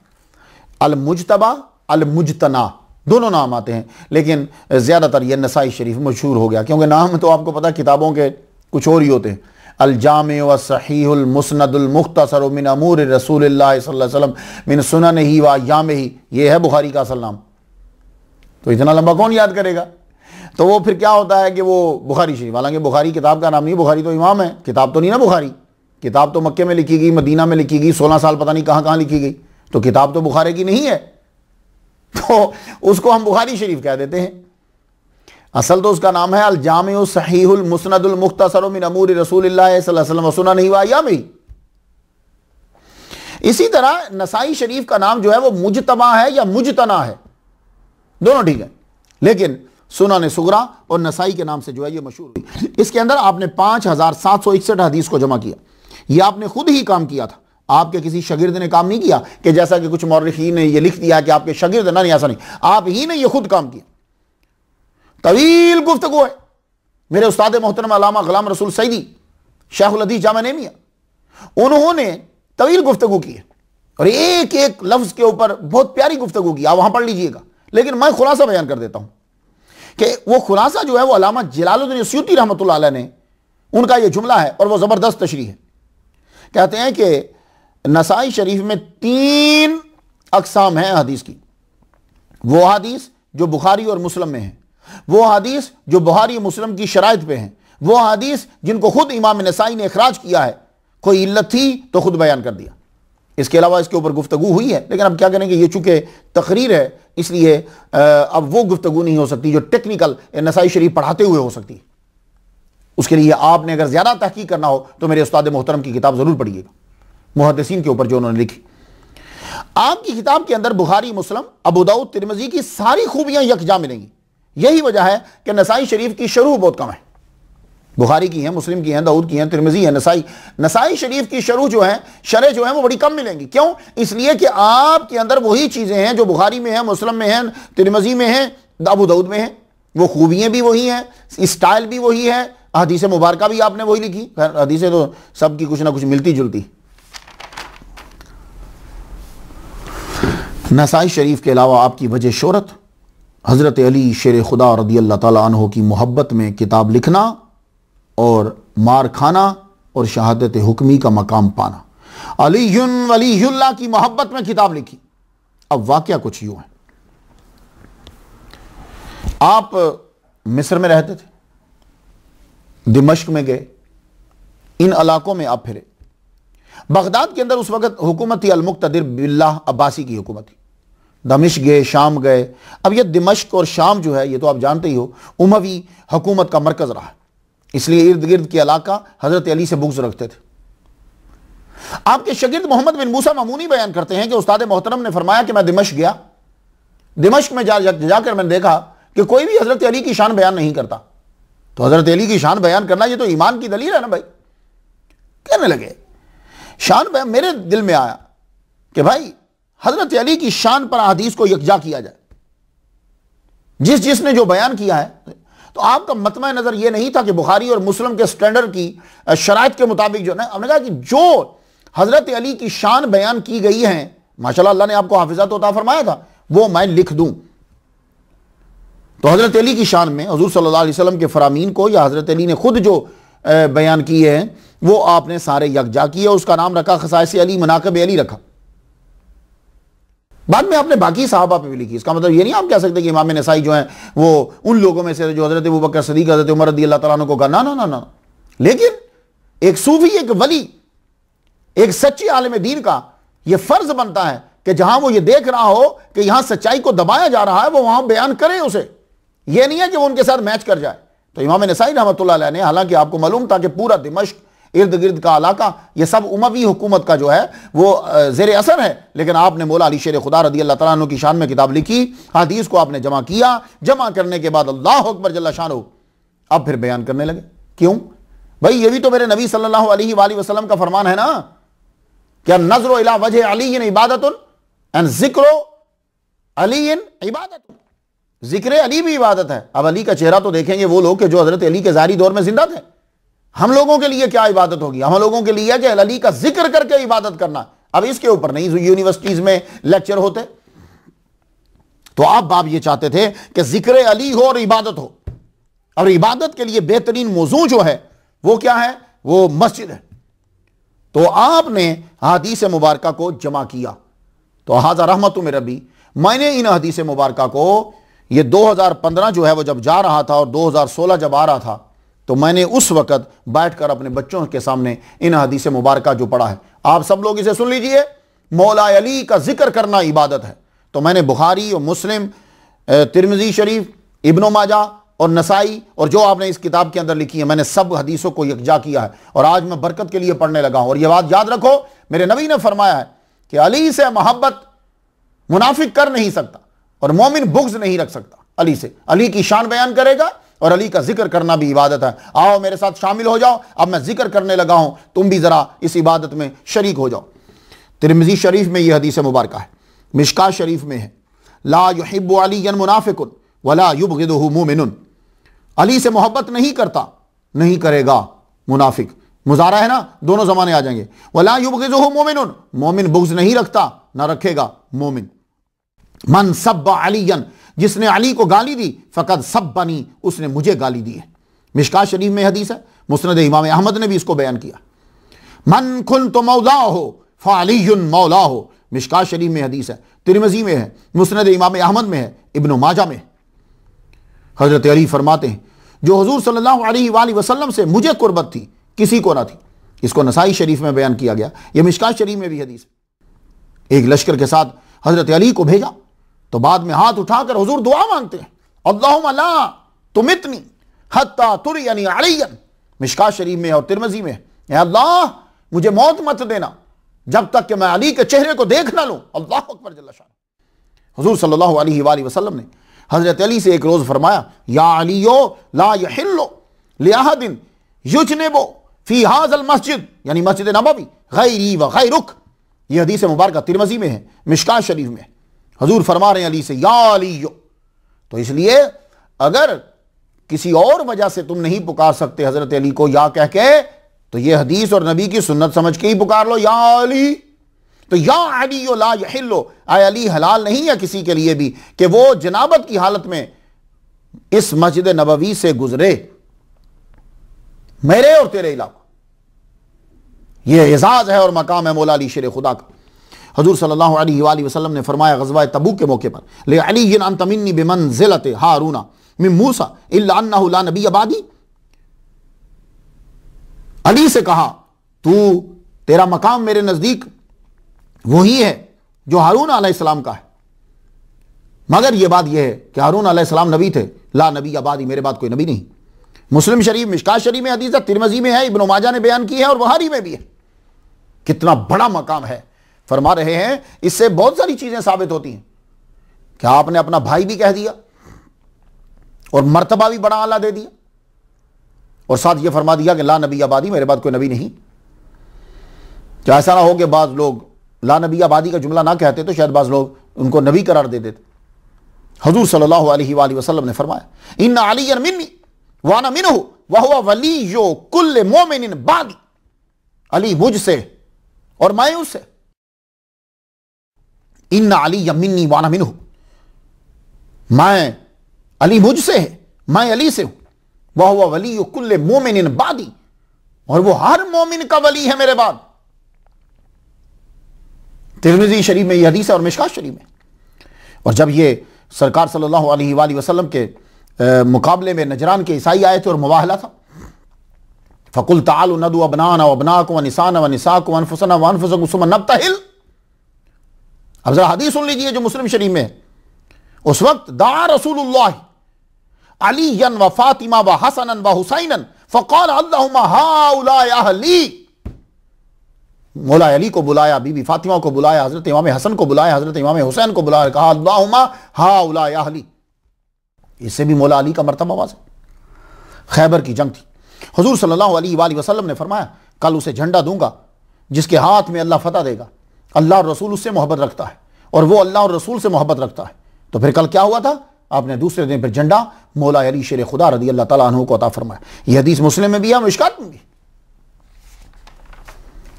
अल मुजतबा अल मुजतना दोनों नाम आते हैं, लेकिन ज़्यादातर यह नसाई शरीफ मशहूर हो गया क्योंकि नाम तो आपको पता किताबों के कुछ और ही होते हैं। अल जामे व सहीहुल मुस्नदुल मुख्तसर मिन अमूर रसूलिल्लाह सल्लल्लाहु अलैहि वसल्लम मिन सुननिही व अय्यामिही, यह है बुखारी का असल नाम। तो इतना लंबा कौन याद करेगा? तो वो फिर क्या होता है कि वो बुखारी शरीफ, हालांकि बुखारी किताब का नाम नहीं, बुखारी तो इमाम है, किताब तो नहीं ना बुखारी। किताब तो मक्के में लिखी गई, मदीना में लिखी गई, 16 साल पता नहीं कहाँ कहाँ लिखी गई, तो किताब तो बुखारी की नहीं है, तो उसको हम बुखारी शरीफ कह देते हैं। असल तो उसका नाम है अल जामे सहीहुल मुस्नदुल मुख्तसर मिन अमूर रसूलिल्लाह सल्लल्लाहु अलैहि वसल्लम व सुननिही व अय्यामिही। इसी तरह नसाई शरीफ का नाम जो है वो मुजतबा है या मुजतना है, दोनों ठीक है, लेकिन सुनन सुगरा और नसाई के नाम से जो है ये मशहूर हुई। इसके अंदर आपने 5761 हदीस को जमा किया। यह आपने खुद ही काम किया था, आपके किसी शागिर्द ने काम नहीं किया कि जैसा कि कुछ मौरखीन ने यह लिख दिया कि आपके शागिर्द, ना, नहीं, ऐसा नहीं, आप ही ने यह खुद काम किया। तवील गुफ्तगू है। मेरे उस्ताद मोहतरम अल्लामा गुलाम रसूल सईदी शेखुल हदीस जामा नेमिया, उन्होंने तवील गुफ्तगू की है और एक एक लफ्ज के ऊपर बहुत प्यारी गुफ्तगू की, आप वहां पढ़ लीजिएगा। लेकिन मैं खुलासा बयान कर देता हूं कि वो खुलासा जो है वो अल्लामा जलालुद्दीन सूती रहमतुल्लाह अलैह ने, उनका ये जुमला है और वो जबरदस्त तशरीह है। कहते हैं कि नसाई शरीफ में 3 अकसाम हैं हदीस की। वो हदीस जो बुखारी और मुस्लिम में है, वो हदीस जो बुखारी और मुस्लिम की शराइत पे हैं, वो हदीस जिनको खुद इमाम नसाई ने इखराज किया है, कोई इल्लत थी तो खुद बयान कर दिया। इसके अलावा इसके ऊपर गुफ्तगू हुई है, लेकिन अब क्या करेंगे, ये चूंकि तकरीर है इसलिए अब वो गुफ्तगू नहीं हो सकती जो टेक्निकल नसाई शरीफ पढ़ाते हुए हो सकती है। उसके लिए आपने अगर ज्यादा तहकीक करना हो तो मेरे उस्ताद मोहतरम की किताब जरूर पढ़िएगा, मुहद्दिसीन के ऊपर जो उन्होंने लिखी। आपकी किताब के अंदर बुखारी, मुस्लिम, अबू दाऊद, तिरमिजी की सारी खूबियां यकजा मिलेंगी। यही वजह है कि नसाई शरीफ की शरूह बहुत कम है। बुखारी की है, मुस्लिम की है, दाऊद की है, तिरमिजी है, नसाई शरीफ की शरूह जो है, शरह जो है वो बड़ी कम मिलेंगी। क्यों? इसलिए कि आपके अंदर वही चीजें हैं जो बुखारी में है, मुस्लिम में है, तिरमिजी में है, अबू दाऊद में है। वो खूबियां भी वही हैं, स्टाइल भी वही है, हदीस मुबारका भी आपने वही लिखी। हदीसें तो सबकी कुछ ना कुछ मिलती जुलती। नसाई शरीफ के अलावा आपकी वजह शोहरत हज़रत अली शेर खुदा रज़ी अल्लाह ताला अन्हु की मोहब्बत में किताब लिखना और मार खाना और शहादत हुक्मी का मकाम पाना। अलीयुन वलीयुल्लाह की मोहब्बत में किताब लिखी। अब वाकया कुछ यूं है, आप मिस्र में रहते थे, दिमश्क में गए, इन इलाकों में आप फिरे। बगदाद के अंदर उस वक्त हुकूमत थी अल-मुक़्तदिर बिल्लाह अब्बासी की हुकूमत थी। दमिश्क गए, शाम गए। अब यह दिमश्क और शाम जो है ये तो आप जानते ही हो उमवी हुकूमत का मरकज रहा है, इसलिए इर्द गिर्द के इलाका हजरत अली से बुग़्ज़ रखते थे। आपके शागिर्द मोहम्मद बिन मूसा मामूनी बयान करते हैं कि उस्ताद मोहतरम ने फरमाया कि मैं दिमश्क गया, दिमश्क में जाकर मैंने देखा कि कोई भी हजरत अली की शान बयान नहीं करता। तो हजरत अली की शान बयान करना ये तो ईमान की दलील है ना भाई। कहने लगे शान बयान, मेरे दिल में आया कि भाई हजरत अली की शान पर हदीस को यकजा किया जाए, जिसने जो बयान किया है। तो आपका मतमा नजर यह नहीं था कि बुखारी और मुस्लिम के स्टैंडर्ड की शराइत के मुताबिक जो है, हमने कहा कि जो हजरत अली की शान बयान की गई है, माशाल्लाह अल्लाह ने आपको हाफिज़ा तो अता फरमाया था, वो मैं लिख दूं। तो हजरत अली की शान में हुजूर सल्लल्लाहु अलैहि वसल्लम के फरामीन को या हजरत अली ने खुद जो बयान किए हैं वो आपने सारे यकजा किए। उसका नाम रखा खसाइस अली, मनाक़िब अली रखा। बाद में आपने बाकी साहबा पे भी लिखी। इसका मतलब ये नहीं आप कह सकते कि इमाम नसाई जो है वो उन लोगों में से जो हजरत अबू बकर सिद्दीक़, हजरत उमर रज़ी अल्लाह तआला अन्हु को करना, ना ना ना। लेकिन एक सूफी, एक वली, एक सच्ची आलिम दीन का यह फर्ज बनता है कि जहां वो ये देख रहा हो कि यहां सच्चाई को दबाया जा रहा है, वो वहां बयान करे उसे। यह नहीं है कि वो उनके साथ मैच कर जाए। तो इमाम नसाई रहमतुल्लाह अलैह ने, हालांकि आपको मालूम था कि पूरा दिमश्क इर्द गिर्द का इलाका यह सब उमवी हुकूमत का जो है वो ज़ेर असर है, लेकिन आपने मौला अली शेर खुदा रज़ी अल्लाह तआला अन्हु की शान में किताब लिखी, हदीस को आपने जमा किया, जमा करने के बाद अल्लाह अकबर जल्ला शानहू अब फिर बयान करने लगे। क्यों भाई? ये भी तो मेरे नबी सल्लल्लाहु अलैहि वसल्लम का फरमान है ना, क्या नज़रो इला वजह अली इबादतुन एंड ज़िक्रो अली इबादतुन, जिक्र अली भी इबादत है। अब अली का चेहरा तो देखेंगे वो लोग जो हजरत अली के ज़ारी दौर में जिंदा थे। हम लोगों के लिए क्या इबादत होगी? हम लोगों के लिए कि अली का जिक्र करके इबादत करना। अब इसके ऊपर नहीं यूनिवर्सिटीज में लेक्चर होते। तो आप ये चाहते थे कि जिक्र अली हो और इबादत हो, और इबादत के लिए बेहतरीन मौजू जो है वो क्या है? वो मस्जिद है। तो आपने हदीस मुबारका को जमा किया। तो हाज़ा रहमतुम मिन रब्बी, मैंने इन हदीस मुबारका को, ये 2015 जो है वो जब जा रहा था और 2016 जब आ रहा था, तो मैंने उस वक़्त बैठकर अपने बच्चों के सामने इन हदीस मुबारका जो पढ़ा है, आप सब लोग इसे सुन लीजिए। मौला अली का जिक्र करना इबादत है। तो मैंने बुखारी और मुस्लिम, तिरमिज़ी शरीफ, इब्न माजा और नसाई और जो आपने इस किताब के अंदर लिखी है, मैंने सब हदीसों को यकजा किया है और आज मैं बरकत के लिए पढ़ने लगा हूं। और यह बात याद रखो, मेरे नबी ने फरमाया है कि अली से मोहब्बत मुनाफिक कर नहीं सकता और मोमिन बुग़्ज़ नहीं रख सकता अली से। अली की शान बयान करेगा और अली का जिक्र करना भी इबादत है। आओ मेरे साथ शामिल हो जाओ, अब मैं जिक्र करने लगा हूं, तुम भी जरा इस इबादत में शरीक हो जाओ। तिरमिज़ी शरीफ में यह हदीस मुबारक है। मिशकात शरीफ में है, ला युहिब्बु अलिय्यन मुनाफिकुन वला युबग़िदुहु मुमिनुन। अली से मोहब्बत नहीं करता, नहीं करेगा मुनाफिक। मुजारा है ना, दोनों जमाने आ जाएंगे। वला युबग़िदुहु मुमिनुन, मोमिन बुग़्ज़ नहीं रखता, ना रखेगा मोमिन। मन सब्बा अलियन, जिसने अली को गाली दी, फ़क़द सब्बनी, उसने मुझे गाली दी है। मिशकात शरीफ में हदीस है, मुस्नद इमाम अहमद ने भी इसको बयान किया। मन कुन्तु मौलाहु फ़अलियुन मौलाहु, मिशकात शरीफ में हदीस है, तिरमिज़ी में है, मुस्नद इमाम अहमद में है, इब्न माजा में। हज़रत अली फरमाते हैं, जो हुज़ूर सल्लल्लाहु अलैहि वसल्लम से मुझे कुर्बत थी, किसी को ना थी। इसको नसाई शरीफ में बयान किया गया, यह मिशकात शरीफ में भी हदीस है। एक लश्कर के साथ हज़रत अली को भेजा तो बाद में हाथ उठाकर हुजूर दुआ मांगते हैं, अल्लाहुम्मा ला तुमितनी हत्ता तुरियनी अलियन। मिशकात शरीफ में और तिरमिज़ी में, ऐ अल्लाह मुझे मौत मत देना जब तक कि मैं अली के चेहरे को देख ना लूं। अल्लाह अकबर जल्ल शान। हुजूर सल्लल्लाहु अलैहि वसल्लम ने हज़रत अली से एक रोज़ फरमाया, या अलियो ला यहिल्लु लिअहदिन युजनिबु फी हाज़ल मस्जिद, यानी मस्जिद नबवी, गैरी व गैरुक। यह हदीस मुबारक तिरमिज़ी में है, मिशकात शरीफ में। हुजूर फरमा रहे हैं अली से, या अलियो। तो इसलिए अगर किसी और वजह से तुम नहीं पुकार सकते हज़रत अली को या कह के, तो यह हदीस और नबी की सुन्नत समझ के ही पुकार लो, या अली। तो या अलियो ला यहिल्लु, आय अली हलाल नहीं है किसी के लिए भी कि वो जनाबत की हालत में इस मस्जिद नबवी से गुजरे, मेरे और तेरे इलाका। यह एजाज है और मकाम है मौला अली शेर खुदा का। हुजूर सल्लल्लाहु अलैहि वसल्लम ने फरमाया ग़ज़वा तबूक के मौके पर, ले अली अंत मिन्नी बिमंज़िलति हारूना मिन मूसा इल्ला अन्नहु ला नबी बादी। अली से कहा, तू, तेरा मकाम मेरे नजदीक वही है जो हारून अलैहिस्सलाम का है, मगर यह बात यह है कि हारून अलैहिस्सलाम नबी थे, ला नबी आबादी, मेरे बाद कोई नबी नहीं। मुस्लिम शरीफ, मिशकात शरीफ में हदीस है, तिरमिज़ी में है, इब्न माजा ने बयान की है और बुखारी में भी है। कितना बड़ा मकाम है। फरमा रहे हैं इससे बहुत सारी चीजें साबित होती हैं। क्या आपने अपना भाई भी कह दिया और मर्तबा भी बड़ा आला दे दिया, और साथ ये फरमा दिया कि ला नबी आबादी, मेरे बाद कोई नबी नहीं। क्या ऐसा ना हो कि बाज लोग ला नबी आबादी का जुमला ना कहते तो शायद बाज लोग उनको नबी करार दे देते। हुजूर सल्लल्लाहु अलैहि वसल्लम ने फरमाया, इन्ना अलिय्यन मिन्नी व अना मिन्हु व हुवा वलिय्यु कुल्लि मुमिनिन बादी। अली मुझसे और मैं उससे। इन्ना अलिय्यन मिन्नी व अना मिन्हु, मैं, अली मुझसे है, मैं अली से हूं। वह हुवा वलिय्यु कुल्लि मुमिनिन बादी, और वो हर मोमिन का वली है मेरे बाद। तिरमिज़ी शरीफ में यह हदीस है और मिशकात शरीफ में। और जब ये सरकार सल्लल्लाहु अलैहि वसल्लम के मुकाबले में नजरान के ईसाई आए थे और मुबाहला था, फ़कुल तालू नदू अबनाना व अबनाकुम व निसाना व निसाकुम व अनफुसना व अनफुसकुम सुम्मा नब्तहिल। अब जरा हदीस सुन लीजिए जो मुस्लिम शरीफ में है। उस वक्त दा रसूलुल्लाह अलीयन व फातिमा व हसनन व हुसैनन फ़क़ाल अल्लाहुम्मा हाउलाए अहली। मौला अली को बुलाया, बीबी फातिमा को बुलाया, हजरत इमाम हसन को बुलाया, हजरत इमाम हुसैन को बुलाया, कहा अल्लाहुम्मा हाउलाए अहली। इससे भी मौला अली का मर्तबा वाज़ेह। खैबर की जंग थी। हुजूर सल्लल्लाहु अलैहि वसल्लम ने फरमाया, कल उसे झंडा दूंगा जिसके हाथ में अल्लाह फतह देगा। अल्लाह और रसूल उससे मोहब्बत रखता है और वो अल्लाह और रसूल से मोहब्बत रखता है। तो फिर कल क्या हुआ था? आपने दूसरे दिन फिर झंडा मौला अली शेर खुदा रदी अल्लाह तआला अन्हु को अता फरमाया। यह हदीस मुस्लिम में भी है, मिशकात में भी।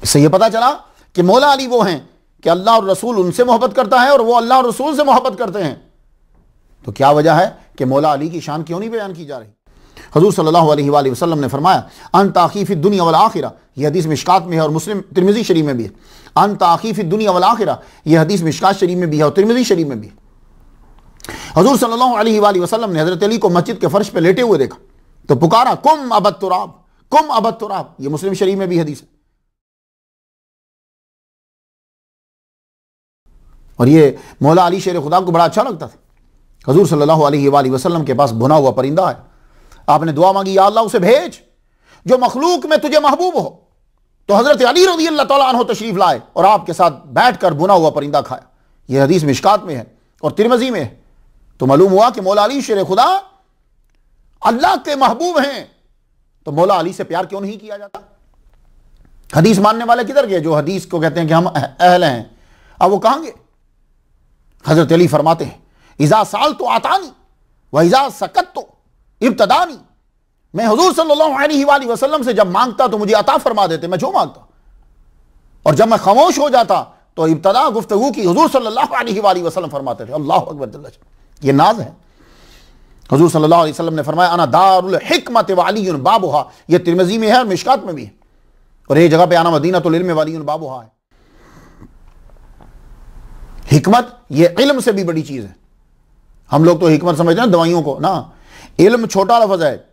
इससे यह पता चला कि मौला अली वो हैं कि अल्लाह और रसूल उनसे मोहब्बत करता है और वो अल्लाह और रसूल से मोहब्बत करते हैं। तो क्या वजह है कि मौला अली की शान क्यों नहीं बयान की जा रही? हुजूर सल्लल्लाहु अलैहि वसल्लम ने फरमाया, अंत आखी फी दुनिया वल आखिरा। यह हदीस मिशकात में है और मुस्लिम तिरमिज़ी शरीफ में भी है। अंत आखी फी दुनिया वल आखिरा, यह हदीस मिशकात शरीफ में भी है और तिरमिज़ी शरीफ में भी है। हुजूर सल्लल्लाहु अलैहि वसल्लम ने हजरत अली को मस्जिद के फर्श पे लेटे हुए देखा तो पुकारा, कुम अबद तुराब, कुम अबद तुराब। यह मुस्लिम शरीफ में भी हदीस है। और ये मौला अली शेर खुदा को बड़ा अच्छा लगता था। हुजूर सल्लल्लाहु अलैहि वसल्लम के पास भुना हुआ परिंदा है। आपने दुआ मांगी, या अल्लाह उसे भेज जो मखलूक में तुझे महबूब हो। तो हजरत अली रज़ी अल्लाह तआला अन्हु तशरीफ लाए और आपके साथ बैठकर भुना हुआ परिंदा खाया। यह हदीस मिशकात में है और तिरमिज़ी में है। तो मालूम हुआ कि मौला अली शेर खुदा अल्लाह के महबूब हैं, तो मौला अली से प्यार क्यों नहीं किया जाता? हदीस मानने वाले किधर गए जो हदीस को कहते हैं कि हम अहल हैं? अब वो कहां गए? हजरत अली फरमाते हैं, इज़ा साल तो आतानी व इज़ा सकत तो इब्तदानी। मैं हुजूर सल्लल्लाहु अलैहि वसल्लम से जब मांगता तो मुझे अता फरमा देते, मैं जो मांगता, और जब मैं खामोश हो जाता तो इब्तदा गुफ्तगू की हुजूर सल्लल्लाहु अलैहि वसल्लम फरमाते थे। अल्लाह अकबर जल्ल। ये नाज है। हुजूर सल्लल्लाहु अलैहि वसल्लम ने फरमाया, अना दारुल हिकमत व अलीयुन बाबुहा। ये तिरमिज़ी में है और मिशकात में भी है, और एक जगह पे आना मदीनतुल इल्म व अलीयुन बाबुहा है। हिकमत ये इल्म से भी बड़ी चीज है। हम लोग तो हिकमत समझते हैं दवाइयों को ना, इल्म छोटा लफ्ज है,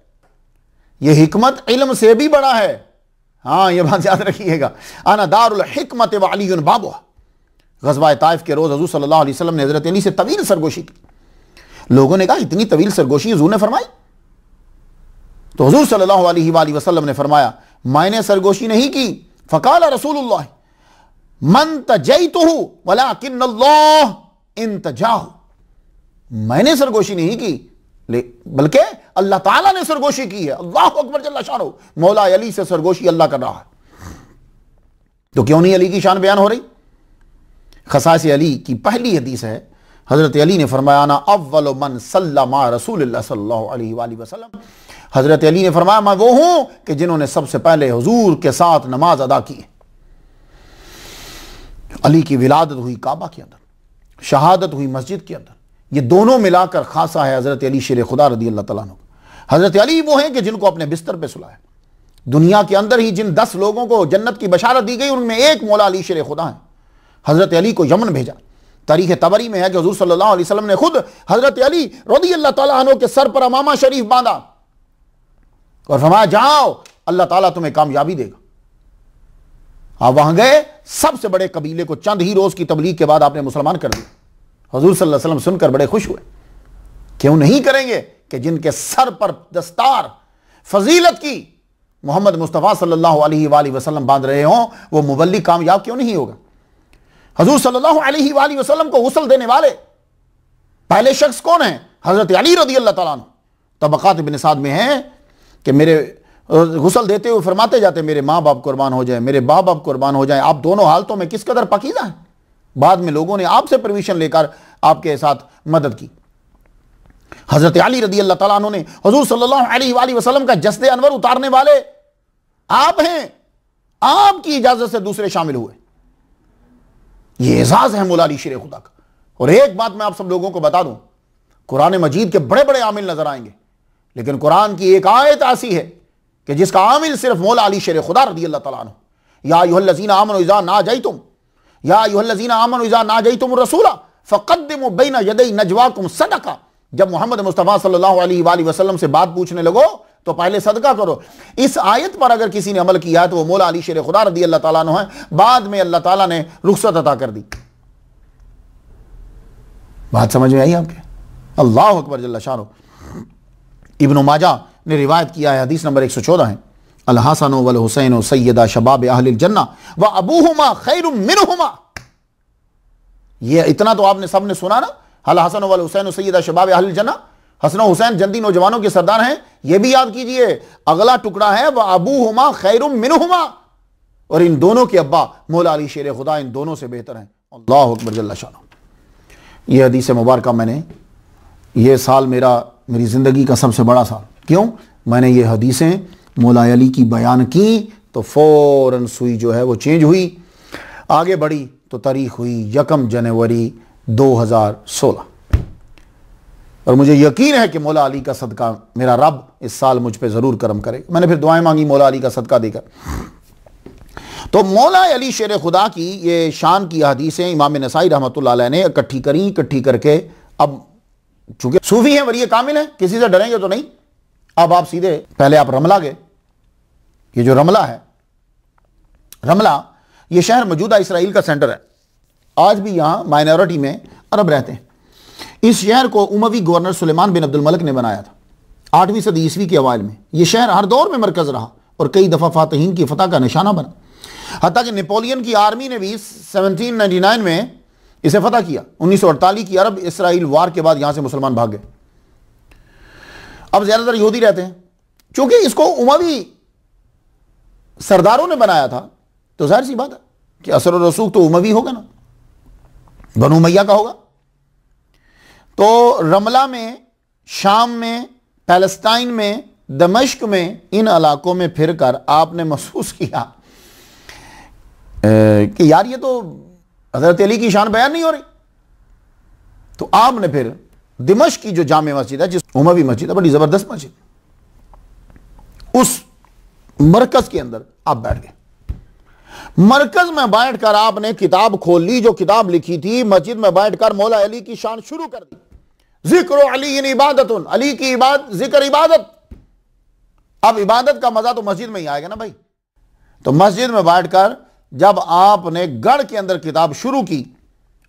ये हिकमत इल्म से भी बड़ा है। हाँ, ये बात याद रखिएगा। अना दारुल हिकमत व अलीयुन बाबुहा। ग़ज़वा ताइफ के रोज हुजूर सल्लल्लाहु अलैहि वसल्लम ने हज़रत अली से तवील सरगोशी की। लोगों ने कहा, इतनी तवील सरगोशी हुजूर ने फरमाई? तो हुजूर सल्लल्लाहु अलैहि वसल्लम ने फरमाया, मैंने सरगोशी नहीं की। फ़क़ाल रसूलुल्लाह मन तजैतुहु वलाकिन्नल्लाह इंतजाहु। मैंने सरगोशी नहीं की, बल्कि अल्लाह ताला ने सरगोशी की है। अल्लाह अकबर जल्ल शानो। मौला अली से सरगोशी अल्लाह कर रहा है, तो क्यों नहीं अली की शान बयान हो रही? खसाइस अली की पहली हदीस है, हजरत अली ने फरमाया, ना अव्वल मन सल्ला मा रसूलुल्लाह सल्लल्लाहु अलैहि वसल्लम। हजरत अली ने फरमाया, मैं वो हूं कि जिन्होंने सबसे पहले हुजूर के साथ नमाज अदा की। अली की विलादत हुई काबा के अंदर, शहादत हुई मस्जिद के अंदर। ये दोनों मिलाकर खासा है हजरत अली शेर खुदा रदी अल्लाह तआला अन्हु। हजरत अली वो हैं कि जिनको अपने बिस्तर पे सुलाया। दुनिया के अंदर ही जिन 10 लोगों को जन्नत की बशारत दी गई, उनमें एक मौला अली शेर खुदा है। हजरत अली को यमन भेजा। तारीख तबरी में है कि हुजूर सल्लल्लाहु अलैहि वसल्लम ने खुद हजरत अली रदी अल्लाह तआला अन्हु के सर पर अमामा शरीफ बांधा और फरमाया, जाओ अल्लाह ताला तुम्हें कामयाबी देगा। आप वहां गए, सबसे बड़े कबीले को चंद ही रोज की तबलीग के बाद आपने मुसलमान कर दिया। हुजूर सल्लल्लाहु अलैहि वसल्लम सुनकर बड़े खुश हुए। क्यों नहीं करेंगे कि जिनके सर पर दस्तार फजीलत की मोहम्मद मुस्तफ़ा सल्लल्लाहु अलैहि वसल्लम बांध रहे हों, वो मुबल्लिग कामयाब क्यों नहीं होगा? हुजूर सल्लल्लाहु अलैहि वसल्लम को गुस्ल देने वाले पहले शख्स कौन है? हजरत अली रदी अल्लाह तआला अन्हु। तबक़ात इब्न साद में है कि मेरे गुस्ल देते हुए फरमाते जाते, मेरे माँ बाप कुर्बान हो जाए, मेरे बाप बाप कुर्बान हो जाए, आप दोनों हालतों में किस कदर पाकीज़ा हैं। बाद में लोगों ने आपसे परमिशन लेकर आपके साथ मदद की। हजरत अली रदी अल्लाह तआला अन्हु ने हुजूर सल्लल्लाहु अलैहि वसल्लम का जस्द अनवर उतारने वाले आप हैं। आपकी इजाजत से दूसरे शामिल हुए। ये एजाज है मौला अली शेर खुदा का। और एक बात मैं आप सब लोगों को बता दूं, कुरान मजीद के बड़े बड़े आमिल नजर आएंगे, लेकिन कुरान की एक आयत ऐसी है कि जिसका आमिल सिर्फ मौला अली शेर खुदा रदी अल्लाह तआला अन्हु। या अय्युहल्लज़ीना आमनू इज़ा नाजयतुम, या अय्युहल्लज़ीना आमनू इज़ा नाजयतुमुर रसूला फ़क़द्दिमू बैना यदै नजवाकुम सदका। जब मोहम्मद मुस्तफ़ा सल्लल्लाहु अलैहि वसल्लम से बात पूछने लगो तो पहले सदका करो। इस आयत पर अगर किसी ने अमल किया है तो वो मौला अली शेर खुदा रदी अल्लाह तआला अन्हु है। बाद में अल्लाह ताला ने रुखसत अता कर दी। बात समझ में आई आपके? अल्लाह अकबर जल्ल शानो। इब्न माजा ने रिवायत किया है, हदीस नंबर 114 है, अल हसन वल हुसैन सय्यदा शबाब अहलिल जन्नह व अबूहुमा खैरुम मिनहुमा। ये इतना तो आपने सबने सुना ना, अल हसन वल हुसैन सय्यदा शबाब अहलिल जन्नह। हसन हुसैन जन्नती नौजवानों के सरदार हैं। ये भी याद कीजिए, अगला टुकड़ा है व अबूहुमा खैरुम मिनहुमा, और इन दोनों के अब्बा मौला अली शेर खुदा इन दोनों से बेहतर हैं। अल्लाह अकबर जल्ल शानो। ये हदीस मुबारक मैंने, ये साल मेरी ज़िंदगी का सबसे बड़ा साल। क्यों? मैंने ये हदीसें मौला अली की बयान की तो फ़ौरन सुई जो है वो चेंज हुई, आगे बढ़ी तो तारीख हुई 1 जनवरी 2016। और मुझे यकीन है कि मौला अली का सदका मेरा रब इस साल मुझ पे ज़रूर करम करे। मैंने फिर दुआएं मांगी मौला अली का सदका देकर। तो मौला अली शेर खुदा की ये शान की हदीसें इमाम नसाई रहमतुल्लाह अलैह ने इकट्ठी करके, अब चूंकि सूफी हैं, वली कामिल हैं, किसी से डरेंगे तो नहीं। अब आप सीधे पहले आप रमला गए। ये जो रमला है, रमला ये शहर मौजूदा इसराइल का सेंटर है। आज भी यहाँ माइनॉरिटी में अरब रहते हैं। इस शहर को उमवी गवर्नर सुलेमान बिन अब्दुल मलिक ने बनाया था 8वीं सदी ईस्वी के अवाइल में। यह शहर हर दौर में मरकज रहा और कई दफ़ा फातहीन की फतह का निशाना बना। हत्ता कि नेपोलियन की आर्मी ने भी 1799 में इसे फतह किया। 1948 की अरब इसराइल वार के बाद यहां से मुसलमान भाग गए। अब ज्यादातर यहूदी रहते हैं, क्योंकि इसको उमवी सरदारों ने बनाया था, तो जाहिर सी बात है कि असर और रसूख तो उमवी होगा ना, बनु उमैया का होगा। तो रमला में, शाम में, पैलेस्टाइन में, दमिश्क में, इन इलाकों में फिरकर आपने महसूस किया कि यार ये तो हजरत अली की शान बयान नहीं हो रही। तो आपने फिर दिमश्क की जो जामे मस्जिद है, जिस उमवी मस्जिद है, बड़ी जबरदस्त मस्जिद, उस मरकज के अंदर आप बैठ गए। मरकज में बैठकर आपने किताब खोल ली, जो किताब लिखी थी, मस्जिद में बैठकर मौला अली की शान शुरू कर दी। जिक्र अली इबादत, अली की जिक्र इबादत। अब इबादत का मजा तो मस्जिद में ही आएगा ना भाई। तो मस्जिद में बैठकर जब आपने गढ़ के अंदर किताब शुरू की,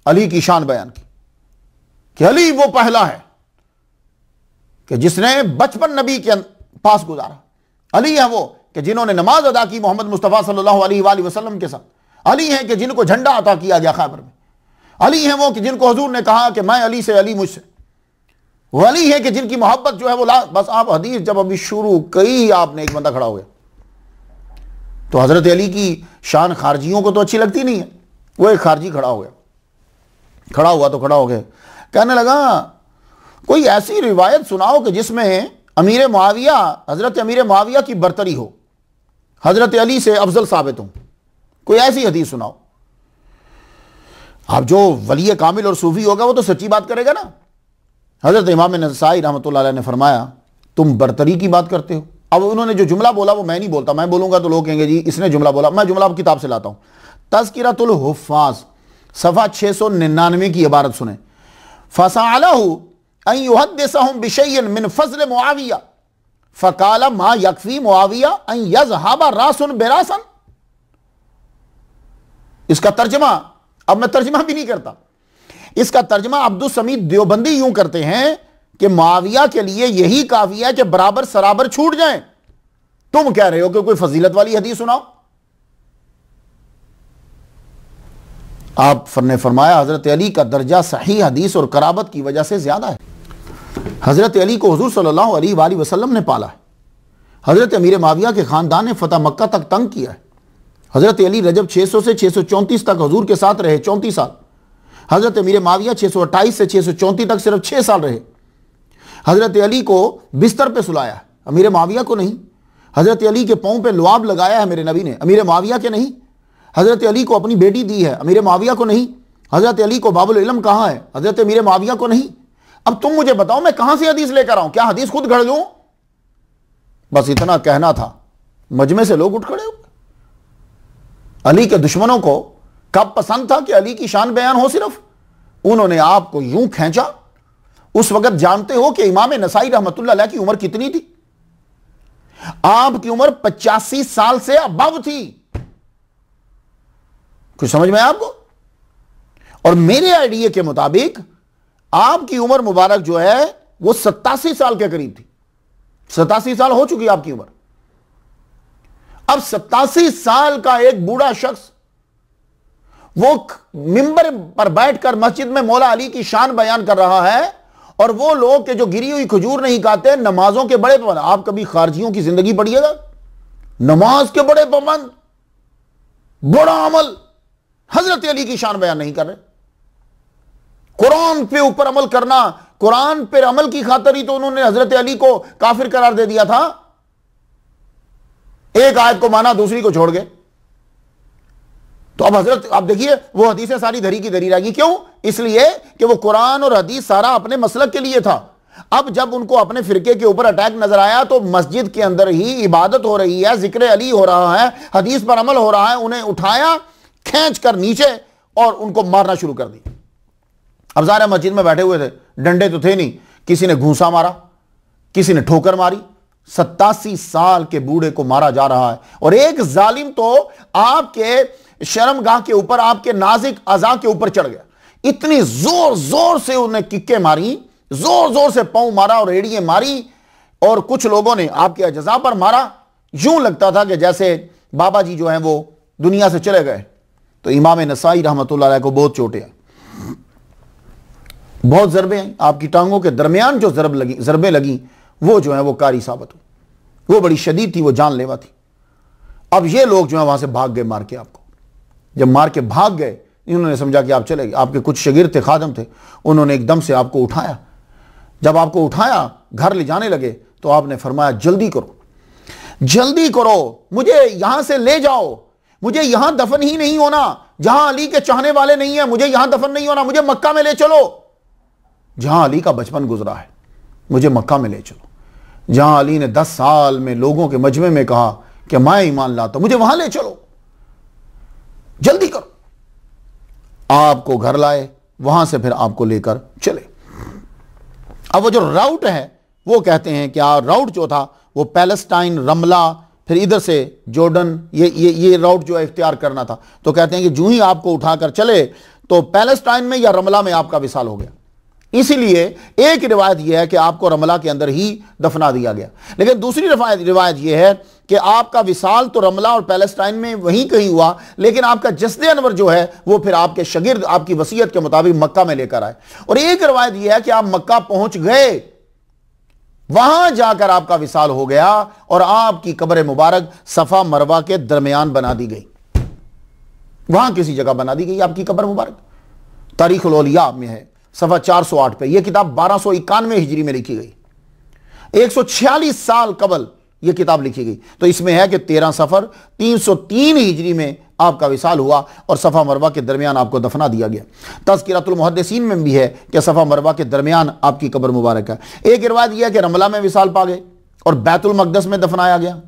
अली की शान बयान की कि अली वो पहला है कि जिसने बचपन नबी के पास गुजारा। अली है वो कि जिन्होंने नमाज अदा की मोहम्मद मुस्तफ़ा सल्लल्लाहु अलैहि वसल्लम के साथ। अली है कि जिनको झंडा अता किया गया खैबर में। अली है वो कि जिनको हुजूर ने कहा कि मैं अली से, अली मुझसे। वो अली है कि जिनकी मोहब्बत जो है वो बस आप हदीस जब अभी शुरू कई, आपने एक बंदा खड़ा हो गया। तो हजरत अली की शान खारजियों को तो अच्छी लगती नहीं है। वो एक खारजी खड़ा हो गया, खड़ा हुआ तो खड़ा हो गया, कहने लगा कोई ऐसी रिवायत सुनाओ कि जिसमें अमीर मुआविया, हजरत अमीर मुआविया की बरतरी हो, हजरत अली से अफजल साबित हो, कोई ऐसी हदीस सुनाओ। अब जो वली कामिल और सूफी होगा वो तो सच्ची बात करेगा ना। हजरत इमाम नसाई रहमतुल्लाह अलैह ने फरमाया तुम बरतरी की बात करते हो। अब उन्होंने जो जुमला बोला वो मैं नहीं बोलता, मैं बोलूंगा तो लोग कहेंगे जी इसने जुमला बोला। मैं जुमला किताब से लाता हूं, तज़किरतुल हुफ़्फ़ाज़ सफ़ा 699 की इबारत सुने। फ़सअलहु अन युहद्दिसहुम बिशैइन मिन फ़ज़ल मुआविया फ़क़ाल मा यकफ़ी मुआविया अन यज़हब रासन बिरासन। इसका तर्जमा, अब मैं तर्जमा भी नहीं करता, इसका तर्जमा अब्दुस समीद देवबंदी यूं करते हैं कि मुआविया के लिए यही काफी है कि बराबर सराबर छूट जाएं। तुम कह रहे हो कि कोई फजीलत वाली हदीस सुनाओ। आप ने फरमाया हजरत अली का दर्जा सही हदीस और कराबत की वजह से ज्यादा है। हजरत अली को हुजूर सल्लल्लाहु अलैहि वसल्लम ने पाला है। हजरत अमीर मुआविया के खानदान ने फतह मक्का तक तंग किया है। हजरत अली रजब 600 से 634 तक हुजूर के साथ रहे, 34 साल। हजरत अमीर मुआविया 628 से 634 तक सिर्फ 6 साल रहे। हजरत अली को बिस्तर पे सुलाया, अमीर मुआविया को नहीं। हजरत अली के पांव पे लुआब लगाया है मेरे नबी ने, अमीर मुआविया के नहीं। हजरत अली को अपनी बेटी दी है, अमीर मुआविया को नहीं। हजरत अली को बाबुल इल्म कहा है, हजरत अमीर मुआविया को नहीं। अब तुम मुझे बताओ मैं कहां से हदीस लेकर आऊं? क्या हदीस खुद गढ़ लूं? बस इतना कहना था, मजमे से लोग उठ खड़े हो। अली के दुश्मनों को कब पसंद था कि अली की शान बयान हो, सिर्फ उन्होंने आपको यूं खींचा। उस वक्त जानते हो कि इमाम नसाई रहमतुल्लाह अलैह की उम्र कितनी थी? आपकी उम्र 85 साल से अबव थी। कुछ समझ में आपको? और मेरे आइडिया के मुताबिक आपकी उम्र मुबारक जो है वो 87 साल के करीब थी। 87 साल हो चुकी आपकी उम्र। अब 87 साल का एक बूढ़ा शख्स वो मिंबर पर बैठकर मस्जिद में मौला अली की शान बयान कर रहा है, और वो लोग के जो गिरी हुई खजूर नहीं खाते, नमाजों के बड़े पाबंद। आप कभी खारजियों की जिंदगी पढ़िएगा, नमाज के बड़े पाबंद, बड़ा अमल, हजरत अली की शान बयान नहीं कर रहे। कुरान पे ऊपर अमल करना, कुरान पर अमल की खातिर ही तो उन्होंने हजरत अली को काफिर करार दे दिया था। एक आयत को माना, दूसरी को छोड़ गए। तो अब हजरत, आप देखिए वो हदीसें सारी धरी की धरी रहेगी। क्यों? इसलिए कि वो कुरान और हदीस सारा अपने मसलक के लिए था। अब जब उनको अपने फिरके के ऊपर अटैक नजर आया तो मस्जिद के अंदर ही इबादत हो रही है, जिक्र अली हो रहा है, हदीस पर अमल हो रहा है, उन्हें उठाया खींच कर नीचे और उनको मारना शुरू कर दिया। अब ज़ाहिर मस्जिद में बैठे हुए थे, डंडे तो थे नहीं, किसी ने घूंसा मारा, किसी ने ठोकर मारी। 87 साल के बूढ़े को मारा जा रहा है, और एक जालिम तो आपके शर्मगाह के ऊपर, आपके नाजिक अज़ा के ऊपर चढ़ गया। इतनी जोर जोर से उन्हें किक्के मारी, जोर जोर से पांव मारा और एड़ियां मारी, और कुछ लोगों ने आपके अजजा पर मारा। यूं लगता था कि जैसे बाबा जी जो हैं वो दुनिया से चले गए। तो इमाम नसाई रहमतुल्लाह अलैह को बहुत चोटें हैं, बहुत ज़रबे हैं। आपकी टांगों के दरमियान जो ज़रबें लगी वो जो है वो कारी साबित हुई। वो बड़ी शदीद थी, वो जानलेवा थी। अब ये लोग जो है वहां से भाग गए मार के। आपको जब मार के भाग गए, इन्होंने समझा कि आप चले गए। आपके कुछ शागिर्द थे, खादम थे, उन्होंने एकदम से आपको उठाया। जब आपको उठाया, घर ले जाने लगे, तो आपने फरमाया जल्दी करो, जल्दी करो, मुझे यहां से ले जाओ, मुझे यहां दफन ही नहीं होना, जहां अली के चाहने वाले नहीं है, मुझे यहां दफन नहीं होना, मुझे मक्का में ले चलो, जहां अली का बचपन गुजरा है, मुझे मक्का में ले चलो, जहां अली ने 10 साल में लोगों के मजमे में कहा कि मैं ईमान लाता हूं, मुझे वहां ले चलो, जल्दी करो। आपको घर लाए, वहां से फिर आपको लेकर चले। अब वो जो राउट है, वो कहते हैं कि राउट जो था वो पैलेस्टाइन, रमला, फिर इधर से जॉर्डन, ये राउट जो है इख्तियार करना था। तो कहते हैं कि जो ही आपको उठाकर चले तो पैलेस्टाइन में या रमला में आपका विसाल हो गया। इसीलिए एक रिवायत यह है कि आपको रमला के अंदर ही दफना दिया गया, लेकिन दूसरी रिवायत यह है कि आपका विसाल तो रमला और पैलेस्टाइन में वहीं कहीं हुआ, लेकिन आपका जस्द अनवर जो है वो फिर आपके शागिर्द आपकी वसीयत के मुताबिक मक्का में लेकर आए। और एक रिवायत यह है कि आप मक्का पहुंच गए, वहां जाकर आपका विसाल हो गया और आपकी कब्र मुबारक सफा मरवा के दरमियान बना दी गई। वहां किसी जगह बना दी गई आपकी कब्र मुबारक। तारीख उल औलिया में है, सफा 408 पे। यह किताब 1291 हिजरी में लिखी गई, 146 साल कबल यह किताब लिखी गई। तो इसमें है कि 13 सफर 303 हिजरी में आपका विसाल हुआ और सफा मरवा के दरमियान आपको दफना दिया गया। तज़किरतुल मुहद्दिसीन में भी है कि सफा मरवा के दरमियान आपकी कब्र मुबारक है। एक रिवायत यह है कि रमला में विसाल पा गए और बैतुल मक़दस में दफनाया गया।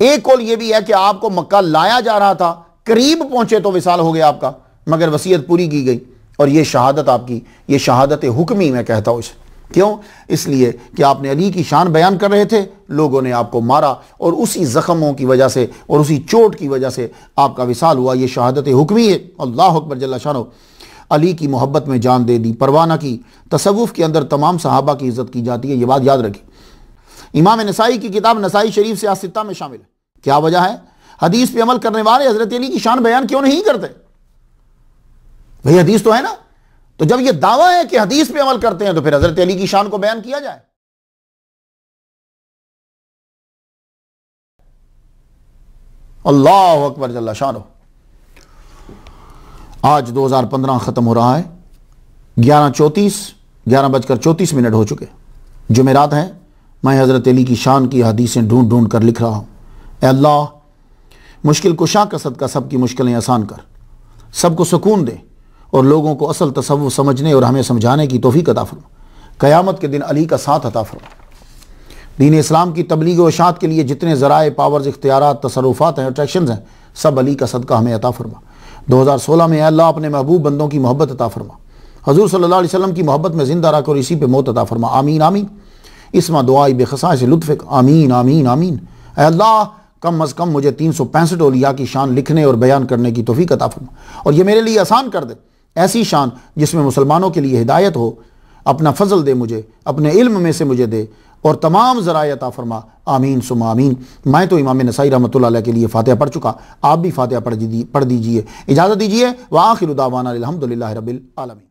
एक कौल यह भी है कि आपको मक्का लाया जा रहा था, करीब पहुंचे तो विसाल हो गया आपका, मगर वसीयत पूरी की गई। और यह शहादत आपकी, यह शहादत हुक्मी मैं कहता हूं इसे। क्यों? इसलिए कि आपने अली की शान बयान कर रहे थे, लोगों ने आपको मारा और उसी जख्मों की वजह से और उसी चोट की वजह से आपका विसाल हुआ। यह शहादत हुक्मी है। अल्लाह अकबर जल्ला शानो। अली की मोहब्बत में जान दे दी, परवाह न की। तसव्वुफ के अंदर तमाम सहाबा की इज्जत की जाती है, यह बात याद रखिए। इमाम नसाई की किताब नसाई शरीफ से सित्ता में शामिल है। क्या वजह है? हदीस पे अमल करने वाले हजरत अली की शान बयान क्यों नहीं करते? भाई हदीस तो है ना, तो जब यह दावा है कि हदीस पे अमल करते हैं तो फिर हजरत अली की शान को बयान किया जाए। अल्लाह अकबर जल्ला शानो। आज 2015 खत्म हो रहा है, 11:34 हो चुके, जुमेरात है। मैं हजरत अली की शान की हदीसें ढूंढ ढूंढ कर लिख रहा हूं। ऐ अल्लाह, मुश्किल कुशा का सदका सबकी मुश्किलें आसान कर, सबको सुकून दे और लोगों को असल तसव्वुफ समझने और हमें समझाने की तौफीक अता फरमा। क़यामत के दिन अली का साथ अता फरमा। दीन इस्लाम की तबलीग व इशाअत के लिए जितने ज़राए, पावर्स, इख्तियारात, तसर्रुफ़ात हैं, अट्रैक्शंस हैं, सब अली का सदका हमें अता फरमा। 2016 में अल्लाह अपने महबूब बंदों की मोहब्बत अता फरमा। हज़ूर सल्लल्लाहु अलैहि वसल्लम की मोहब्बत में ज़िंदा रख और इसी पे मौत अता फरमा। आमीन आमीन। इसमा दुआई बेखसा से लुत्फ़, आमीन आमीन आमीन। अल्लाह कम अज़ कम मुझे 365 औलिया की शान लिखने और बयान करने की तौफीक अता फरमा और ये मेरे लिए आसान कर दे। ऐसी शान जिसमें मुसलमानों के लिए हिदायत हो। अपना फजल दे मुझे, अपने इल्म में से मुझे दे और तमाम ज़राए अता फरमा। आमीन सुम्मा आमीन। मैं तो इमाम नसाई रहमतुल्लाह अलैह के लिए फातिहा पढ़ चुका, आप भी फातिहा पढ़ दीजिए। इजाज़त दीजिए। व आखिरु दावाना अल्हम्दुलिल्लाहि रब्बिल आलमीन।